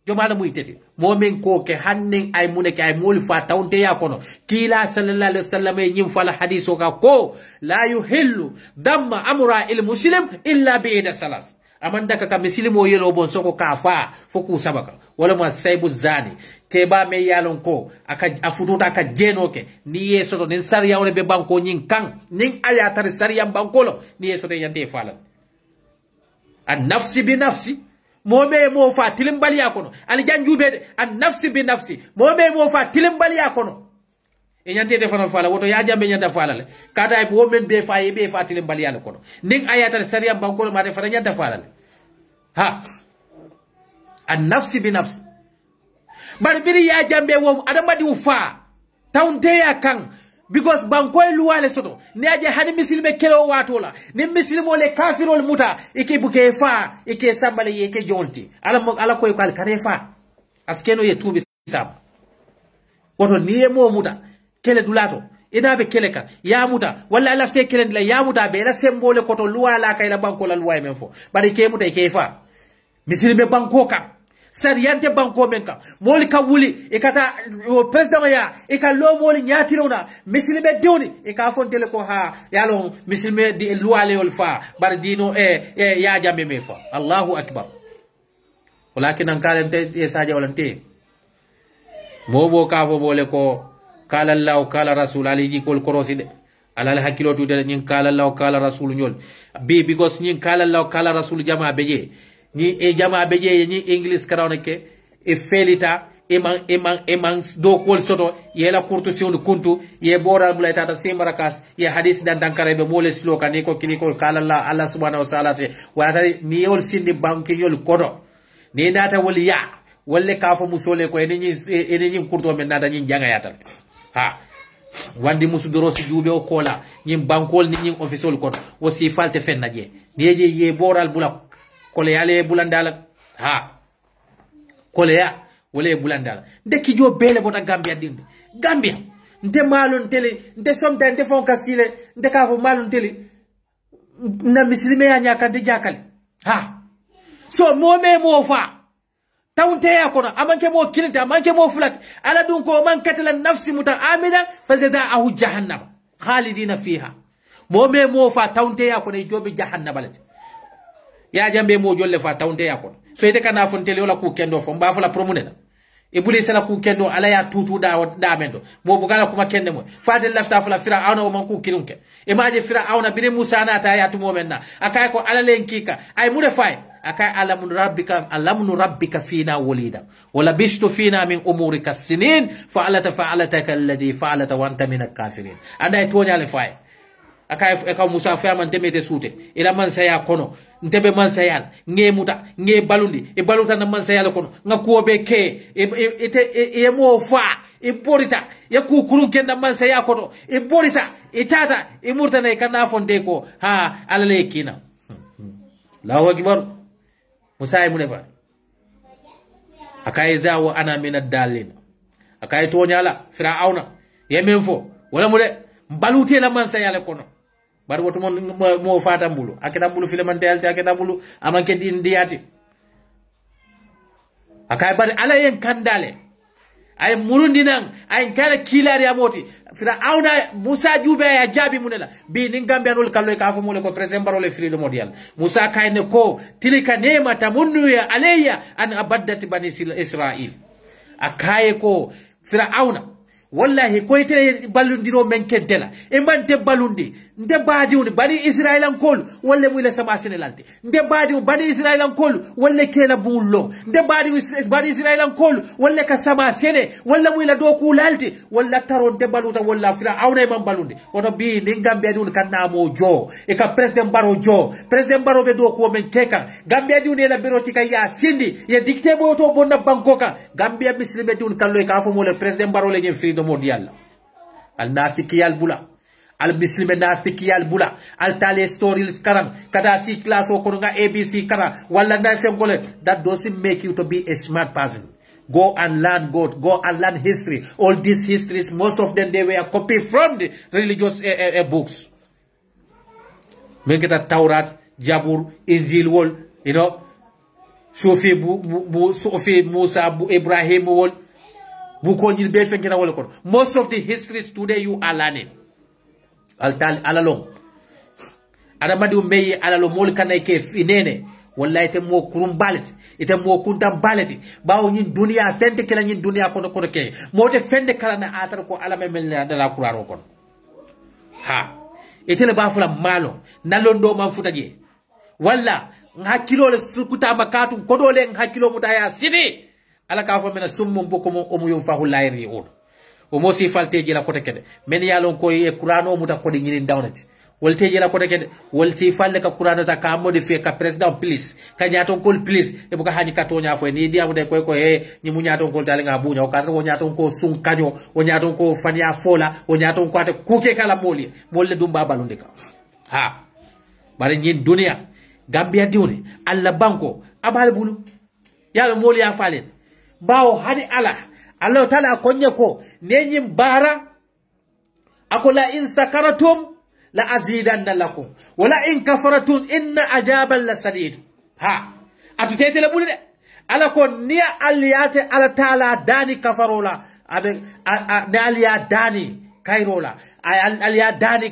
jomala mu iteti mo men ko ke hannen ay muneke ay mol fa tawnte ya kono kila sallallahu alaihi wasallam nyim fala hadiso ka ko la yuhillu damma amra il muslim illa bi ida salas amanda ka mislimo yelo bon soko ka fa foku sabaka wala ma saybu zani ke ba me yalon ko aka afututa aka jenoke ni yeso nin sariya wala be banko nyin kan nin aya tar sariya bankolo ni yeso de yante falan an nafsi bi nafsi mobe mo fa tilimbali yakono al janjube an nafsi bi nafsi mobe mo fa tilimbali yakono e nyante de fana fala woto ya jambe nyanta fala le kata ay bo men be fa tilimbali yalla kono ning ayata sariya bankolo ma de fana nyanta fala le ha an nafsi bi nafsi bar biri ya jambe wom adamadi ufa tawnte ya kan because bankoy luwale soto ni aje hani misilme kelo watola ni misilmo le kafirol muta ike buke fa ike sambale yeke jonti ala koy kal kane fa askeno ye tubi sab woto ni mo muta kele dulato ina be kele kan ya muta walla lafte kele la ya muta be la sembole koto luwala kay la banko la luway men fo bari ke muta ike fa misilme banko kan sariyante banko menka moli ka wuli e kata president ya e ka lo moli nyatirona misilme dewni e ka fontele ko ha yalo misilme di luwale wol fa bar dino ya jambe me fa Allahu akbar walakin an kalante e saja walante mobo ka fo bole ko kala Allah kala rasul aliji kol koroside alal hakilo tude nyin kala Allah kala rasul nyol bi because nyin kala Allah kala rasul jama beje ni e jama beje ni english karawne ke e felita eman do kol soto yela kurtu siwdu kuntu ye boral bulay tata simarakas ye hadith dan dankare be mole sloka ni ko kini ko kala Allah subhanahu wa ta'ala te wa tari ni yol sindi banki yol kodo ni data wol ya wolle kafo musole ko eni kurto men nada nyin janga yatal ha wandi musudoro si jube o kola nyin bankol ni nyin official kodo wosi falte fennaje neje ye boral bulak kole yale bulandala ha kole ya wole bulandala ndeki jo bele bota Gambia dinde Gambia nte malon tele nte somta nte fon kasile nte ka fo malon tele na mislime ya nyaka de jakale ha so mo fa tawnte ya kono amanke mo kilinta amanke mo fulat ala dun ko man katala nafsi mutaamida fazada'ahu jahannam khalidina fiha mo fa tawnte ya kono jobe jahannam balati ya jambe mo jolle fa tawnte ya kono so ite kana fontele wala ku kendo fo mba fala promune ibuli sala ku kendo ala ya tutu da mendo mo bugala kuma kende mo fatel lafta fala fir'auna o man ku kirunke imaje fir'auna bire musa na ta ya tumo menna akay ko ala len kika ay mu defay akay alamun rabbika fina walida wala bishtu fina min umurika sinin fa'alataka alladhi fa'alata wa anta min al-kafirin anda to nyale fay akay ka musa fa man demete sute ila man saya kono ntebe man sayal nge muta nge balundi e baluta na man sayal kono nga kuobe ke e mo fa e porita ya ku kurun ken na man saya kono e porita e tata e murta na kana fonde ko ha alale kina Allahu akbar musa mu ne fa akay zawo ana min ad-dalin akay to nyala fir'auna yemen fo wala mu de balute la man sayal kono bar woto mo fata mbulu akeda mbulu filemantelti akeda mbulu amanke ndiyati akay bari ala yen kandale ay murundinan ay kala kilari amoti fir'auna musa jube ya jabi munela bi ni gambianul kallo ka fo mole ko president barole frido mondial musa kayne ko tilika nema tamunnu ya alayya an abaddati bani israil akaye ko fir'auna wallahi ko ite ballundiro men kentela e mante ballundi nde baadiwni bani israelan kol walle muyla sama senelalti nde baadiw bani israelan kol walle kela bullo nde baadiw bani israelan kol walle ka sama sene walle muyla do kulalti walla taron de baluta walla fira awna man ballundi woto bi ni gambe dun kannamo jo e ka president baro be do ko men keka gambe dun la biroti ka ya sindi ye dicté bo to bonna bankoka gambe muslime dun kallo e ka fo mo le president baro le gen mondial al nafikiyal bula al muslime nafikiyal bula al tale stories karam kada si class o ko nga abc kara wala na fengole that doesn't make you to be a smart person. Go and learn God. Go and learn history. All these histories, most of them they were copied from the religious books. Make it a Taurat, Jabur, Injil wall, you know, Sufi Musa Ibrahim wall. Most of the histories today you are learning. Alalong. Adamadu meye alalong mol kanay ke finene. Wallahi ite mo kurum baleti. Ite mo kuntam baleti. Bao nyin dunia fende kila nyin dunia kono ke. Mote fende kala na atar ko alame melne adala kuraro kono. Ha. Ite le bafula malo. Nalondo manfuta je. Walla. Ngakilo le sukuta makatu. Kodole ngakilo mutaya sidi. Ala ka fo mena summo boko mo omu yum fahu layri on o mo si falteji la kote kede men yalon ko e qur'ano muta ko di ngini dawnati wolteji la kote kede wolti falle ka qur'ano ta ka modifie ka president please ka nyaton kol please e buka hani ka to nya fo ni diamu de ko ni mu nyaton kol tale nga bunya o ka to nyaton ko sun kanyo o nyaton ko fania fola o nyaton ko ate kuke kala moli molle dum ba balunde ka ha bare nyin dunia gambia diuni alla banko abal bulu yalla moli ya falen bawo hani Allah taala konye ko nenyin bara akola in sakaratum la azidanna lakum wala in kafaratum inna ajaban la sadid ha atutete le bulde ala ko niya aliyate ala taala dani kafarola abe aliya dani kairola aliya dani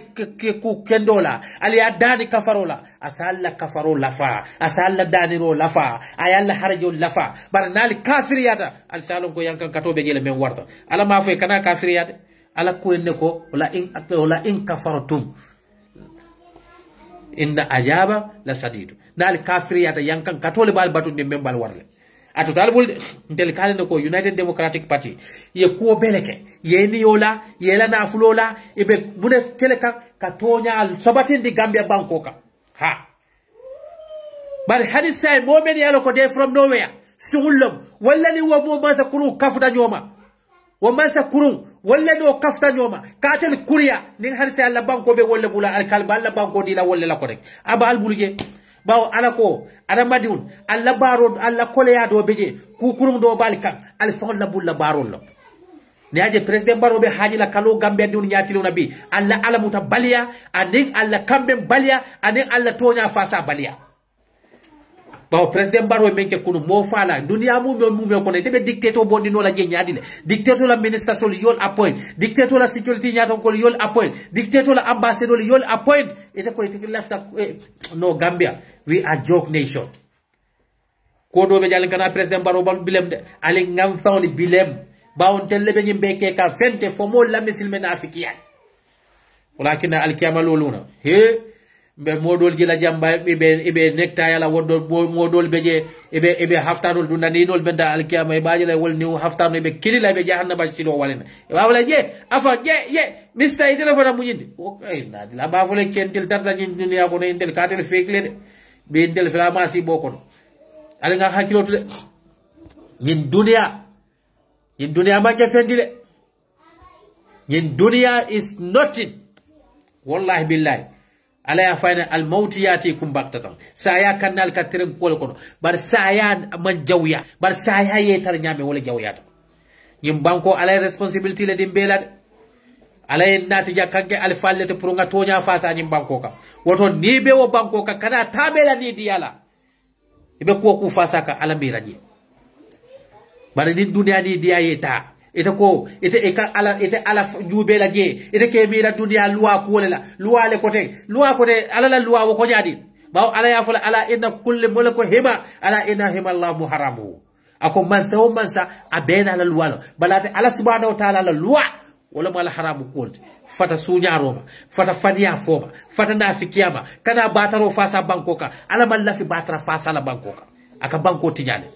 ku kendola aliya dani kafarola asalla kafarola fa asalla dani ro lafa ayalla harajo lafa barnal kafiriyata al salon ko yankan katobe jele men warta ala ma fay kana kafiriyade ala ko ne ko wala in kafartum inna ajaba la sadidu nal kafiriyata yankan katole bal batunde men bal warle atu talbul ntel kalende ko United Democratic Party ye ko beleke ye ni yola ye la na fulola ibe mune keleka katonya al sabatindi Gambia bankoka ha bari hadis say momen yalo ko de from nowhere sungulum walla ni wo mo masa kuru kafuta nyoma wo masa kuru walla no kafta nyoma katel kuriya ni hadis Allah banko be walla bula al kalba Allah banko dila walla la ko rek aba al bulge bawo ala ko ada madiun alla baro alla koleya do beje ku kurum do balkan al fon la bulla baro lo ni aje president baro be haji la kalo gambe dun nyatilo nabi alla ala mutabaliya anin alla kambe baliya anin alla tonya fasa baliya bawo president baro menke kunu mo fala dunia mu ko ne tebe dictator bondi no la je nyaadile dictator la minister sol yol appoint dictator la security nyaton ko yol appoint dictator la ambassador yol appoint ete ko left no Gambia we are joke nation ko do be jalen kana president baro bal bilem de ali ngam fawli bilem bawon telle be nyimbe ke ka fente fo mo la misil men afikiyan walakin al kiamaluluna he be modol gila jamba ibe nekta yala woddo modol beje ibe haftanol dundani nol benda al kiyama e baaji la wol ni haftano ibe kilila be jahannaba silo walena e wala je afa je mista ite la fana munyinde o kay na la ba fole kentel tarta ni dunya ko intel katel fekle de be intel flama si bokon al nga hakilo de yin dunya ma jafendi de yin dunya is nothing wallahi billahi ala ya fayna al maut yatikum baqtatan saya kanal katren kol kono bar saya man jawya bar saya yetar nyame wala jawyata yim banko ala responsibility le dim belad ala nati jakanke al fallete pour nga tonya fasa nyim banko ka woto ni be wo banko ka kana tabela ni diala ibe ko ku fasa ka ala miraji bar ni dunya ni dia yeta ite ko ite ala jube la je ite ke mira dunia loi ko la loi le côté ala la loi ko nyadi baw ala ya fala ala inna kulli mulku hima ala inna hima allah muharamu ako mansa abena la loi balate ala subhanahu wa ta'ala la loi wala mala haramu ko fata sunya roma fata fadiya foma fata nafikiyama kana bataro fasa bankoka ala man la fi batara fasa la bankoka aka banko tinyane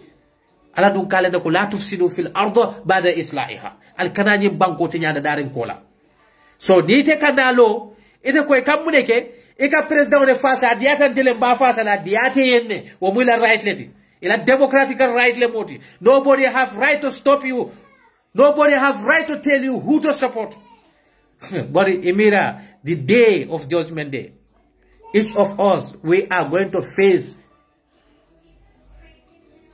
ala dun kala da ko la tufsidu fil ardi ba'da islahiha al kanani banko tinya da darin kola so ni te kanalo ite ko kamune ke e ka president de face diata dele ba face la diate yenne wo mula right leti ila democratic right le moti nobody have right to stop you, nobody have right to tell you who to support. But Emira, the day of judgment day, each of us, we are going to face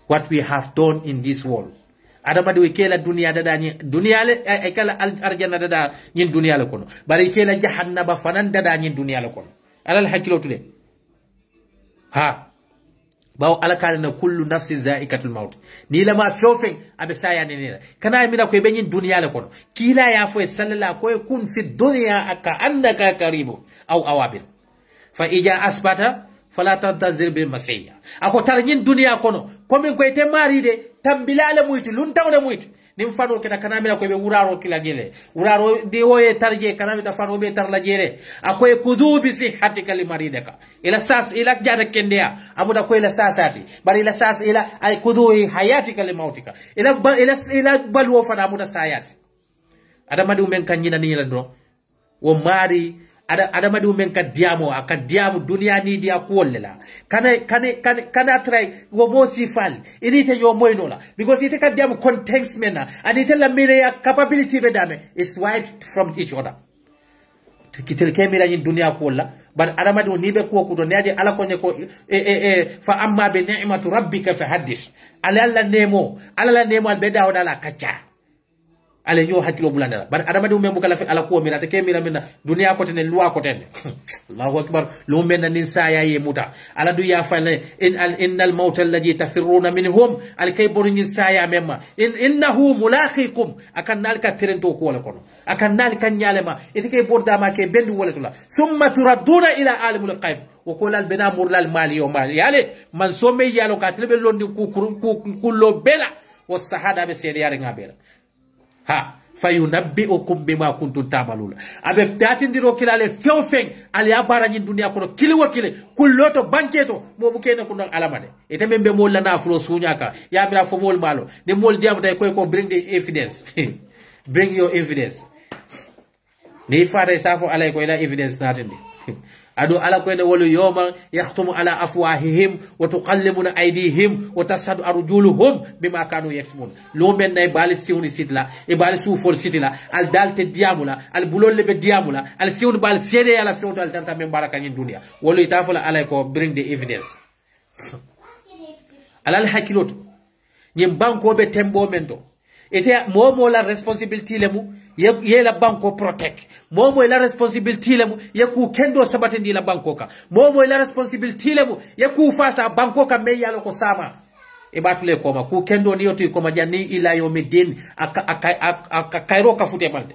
what we have done in this world. Adamadu ikela dunia dada ni dunia le ikela arjana dada nyin dunia le kono bari ikela jahannaba fanan dada nyin dunia le kono alal hakilo tude ha bawo alakare na kullu nafsin zaikatul maut ni lama shofeng abe saya nenela kana mina ko be nyin dunia le kono kila ya fo sallallahu ko kun fi dunya aka annaka karibu aw awabir fa ija asbata fala tantazir bil masiya ako tar nyin dunia kono komin ko ite maride tambilale muyti lun tawde muyti nim fano kena kanamina ko be wuraro kila jele wuraro de woye tarje kanamita fano be tar la jere akoy kudubi sihhatika limaridaka ila sas ila jada kendea amuda ko ila sasati bari ila sas ila ay kuduhi hayatika limautika ila balwo fana amuda sayati adamadi men kanyina ni la do wo mari adamadi men ka diamo aka diamo dunia ni dia ko lela kana try wo mo sifal inite yo moynola because it ka diamo contains mena and it la mere capability be dame is wide from each other kitel kemira ni dunia ko la but adamadi ni be ko do neaje ala ko ne ko fa amma bi ni'matu rabbika fa hadith ala la nemo be dawda la kacha ale yo hakilo bulanda bar adama dum membu kala fi ala ko mira te kemira minna dunia ko tene loi ko tene Allahu akbar lo menna nin saya ye muta ala du ya fane innal mauta alladhi tafirruna minhum al kaybur nin saya memma innahu mulaqikum akan nalka terento ko wala kono akan nalka nyalema ite kay borda ma ke bendu wala tula summa turadduna ila alimul ghaib wa qulal bina murlal mali yawma yale man somme yalo ka telbe londi ku lo bela was sahada be sede yare ngabela ha fayunabbi'ukum bima kuntum ta'maluna abe tatindiro kilale fewfeng ali abara nyin dunia ko kili wakile kulloto banketo mo bu kene ko non alamade ete membe mol la na flo sunyaka ya mira fo mol malo de mol diam tay ko bring the evidence bring your evidence ni faade safo alay ko ila evidence natende adu ala ko ne wolu yoma yahtumu ala afwahihim wa tuqallimuna aydihim wa tasadu arjuluhum bima kanu yaksubun lo men nay bal siwni sitla e bal suufol sitla al dalte diamula al bulol be diamula al siwni bal fede ala siwto al tanta men baraka ni dunia wolu itafula ala ko bring the evidence alal hakilot nyim banko be tembo mento ete momo la responsibility lemu ye la banko protect momo la responsibility lemu ye ku kendo sabatendi la banko ka momo la responsibility lemu ye ku fasa banko ka me yalo ko sama e batule ko ma ku kendo ni yoti ko ma janni ila yawmiddin aka kairo ka fute balde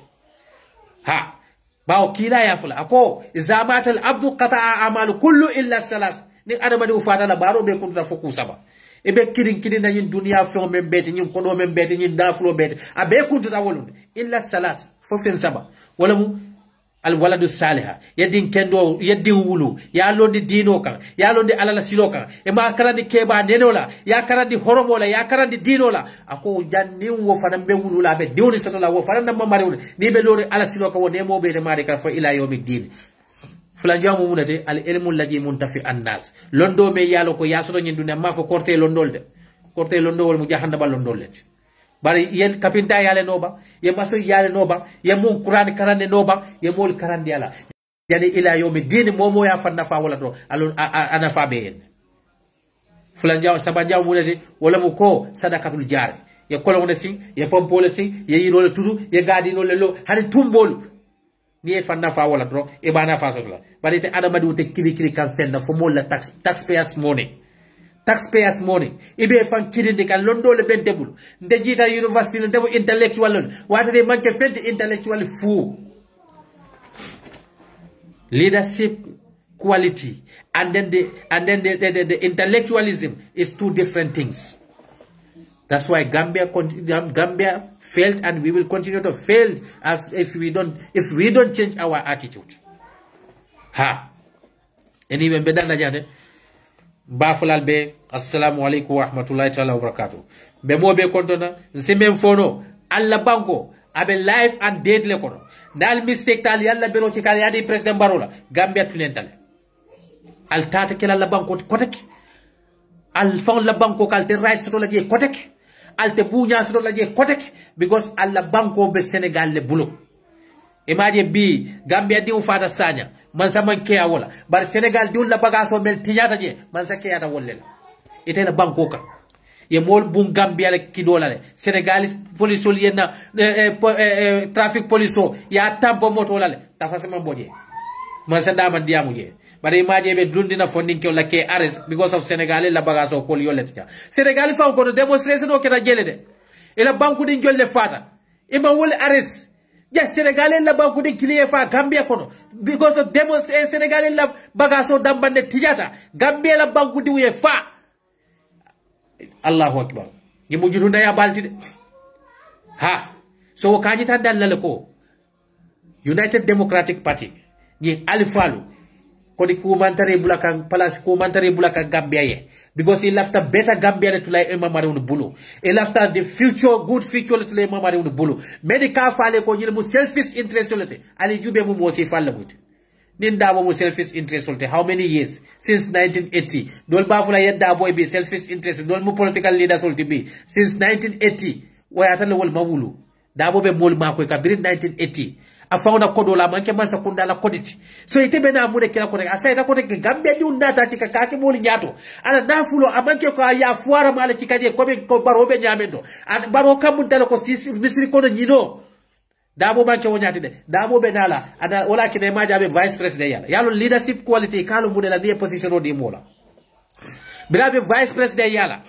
ha bawo kila ya fula ako zamatal abdu qata'a amalu kullu illa salas ni adama de ufana la baro be kunta foku saba ebe kirin na yin dunia fo men beti yin kodo men beti yin daflo beti abe kuntu tawolun illa salas fo fen saba wala mu al waladu salihah yadin kendo yadin wulu ya londi dino kan ya londi alala silo kan e ma karandi keba nenola ya karandi horomola ya karandi dinola ako janni wo fanan be wulu la be diwni sotola wo fanan nam mari ni be lori ala silo kan wo nemo be de mari kan fa ila yawmi din fulan jamu munate al ilmu laji muntafi annas londo me yalo ko yasoto nyin dunya ma fo korte londol de korte londo wol mu jahannaba londol let bari yen kapinta yale noba ye maso yale noba ye mun qur'an karande noba ye mol karande yala yani ila yawmi din momo ya fanna fa wala to alon ana fa be yen fulan jaw saba jaw munate wala mu ko sadaqatul jar ye kolonde sing ye pompole sing ye yiro le tudu ye gadi no le lo hani tumbol ni e fanna fa wala dro e bana fa sokla bari te adama di wote kiri kan fenna fo mo la taxpayers money ibe fan kirinde kan londo le ben debul nde jita university ne debu intellectual wata de manke fente intellectual fu leadership quality and then the intellectualism is two different things. That's why Gambia failed, and we will continue to fail as if we don't change our attitude. Ha. Anyway, bedana jade. Bafulal be assalamu alaikum wa rahmatullahi ta'ala wa barakatuh. Be mo be kontona nsimem fono alla banko abe life and dead le kono. Dal mistake tal yalla bero ci kal yadi president Barola Gambia tunentale. Al tata kala la banko kotek. Al fon la banko kal te rice to la je kotek. Alte buña so la je kotek because alla banko be Senegal le bulo imaje bi Gambia di fata sanya man saman ke wala bar Senegal di la bagaso mel tiyata je man sa ke ata wolle ite na banko ka ye mol bum Gambia le kidola le Senegal police ol yenna traffic police ya tampo moto la le tafasama boje man sa dama diamu je but imagine be dundina funding ke la ke arrest because of Senegal la bagaso ko yoletja Senegal fa ko demonstration o keta jele de ila banku din jolle fata ima wol arrest ya Senegal la banku din clear fa Gambia kono because of demonstration Senegal la bagaso dambande tijata Gambia la banku di we fa Allahu akbar ni mujudunda ya balti de ha so kanyi tan dal ko United Democratic Party ni alifalu kodi kumantare bulakan palas kumantare bulakan Gambia ye because he left a better Gambia to like mamari un bulu he left the future good future to like mamari un bulu medical fale ko nyil mu selfish interest solete ali jube mu mo si falla but nin da mu selfish interest solete how many years since 1980 dol bafula yedda boy be selfish interest dol mu political leader solete be since 1980 wayata le wol mawulu da bo be mol mako ka 1980 afauna kodo la manke man sakunda la koditi so ite bena amune kila kote asaida kote ke Gambia di undata tika kake moli nyato ana nafulo amanke ko ya fuara mala chikaje ko barobe nyamendo an baro kamuntale ko misiri kono nyino dabo manke wonyati de dabo benala ana wala kine maja be vice president yalo leadership quality kalo mudela ni position di mola birabe vice president yala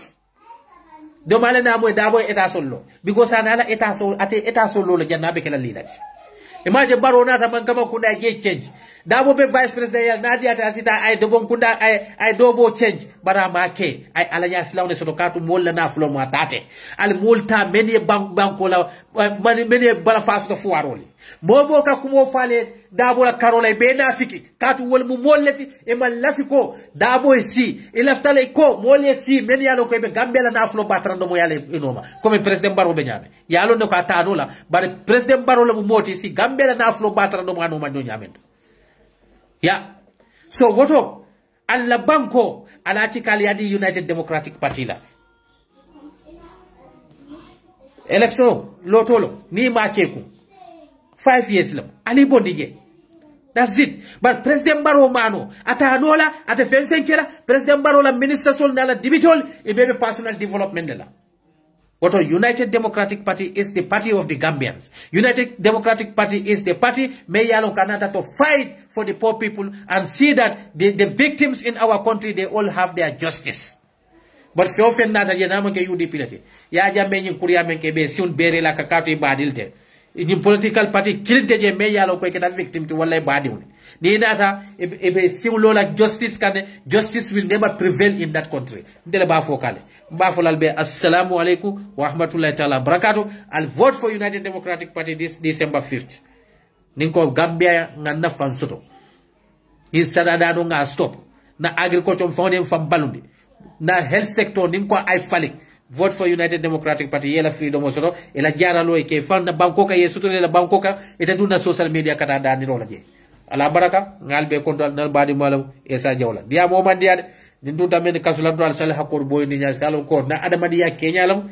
do mala na moy dabo eta sollo because ana eta so ate eta sollo le jannabe kala leadership imagine baro nata man kama kunda ge change dabo be vice president ya nadi ata sita ay dobon kunda ay dobo change bara make ay alanya silawne soto katu molla na flo ma tate al multa meni banko la meni bala fasto fuaroli mobo ka kumo fale dabo la karola be na fiki katu wol mu molleti e man lafiko dabo si e laftale ko molle si meni yalo ko be Gambia na flo batrando mo yale inoma comme president baro be nyame yalo ne ko atano la bare president baro la mu moti si Gambia na flo batrando mo anoma no nyamendo ya so woto alla banko alati kali yadi United Democratic Party la election lotolo ni makeku 5 years lam ali bondige that's it but president Barrow mano ata nola ata fenfenkela president Barrow la minister sol nala dibitol e bebe personal development la What United Democratic Party is the party of the Gambians. United Democratic Party is the party Meyalo Kanata to fight for the poor people and see that the victims in our country, they all have their justice. But if you offend that, you UDP. Ya jameni kuria menke be soon bere la kakatu ibadilte. ni political party kilinte je me yalo ko keta victim to wallahi badiwne ni nata ebe siwlola justice kane justice will never prevail in that country ndele ba fokale ba folal be assalamu alaikum wa rahmatullahi ta'ala barakatuh. I'll vote for United Democratic Party this December 5th. Ninko Gambia ngana fansoto in sadadano nga stop na agriculture founding from balundi na health sector ninko ay falik. Vote for United Democratic Party yela freedom osoto ela jaralo e ke fanda bankoka yesuto la bankoka eta duna social media kata dani rola je ala baraka ngalbe konto nal badi malam esa jawla dia mo man dia din tuta men kasula dal sal hakor boy ni nya salo ko na adama dia kenya lam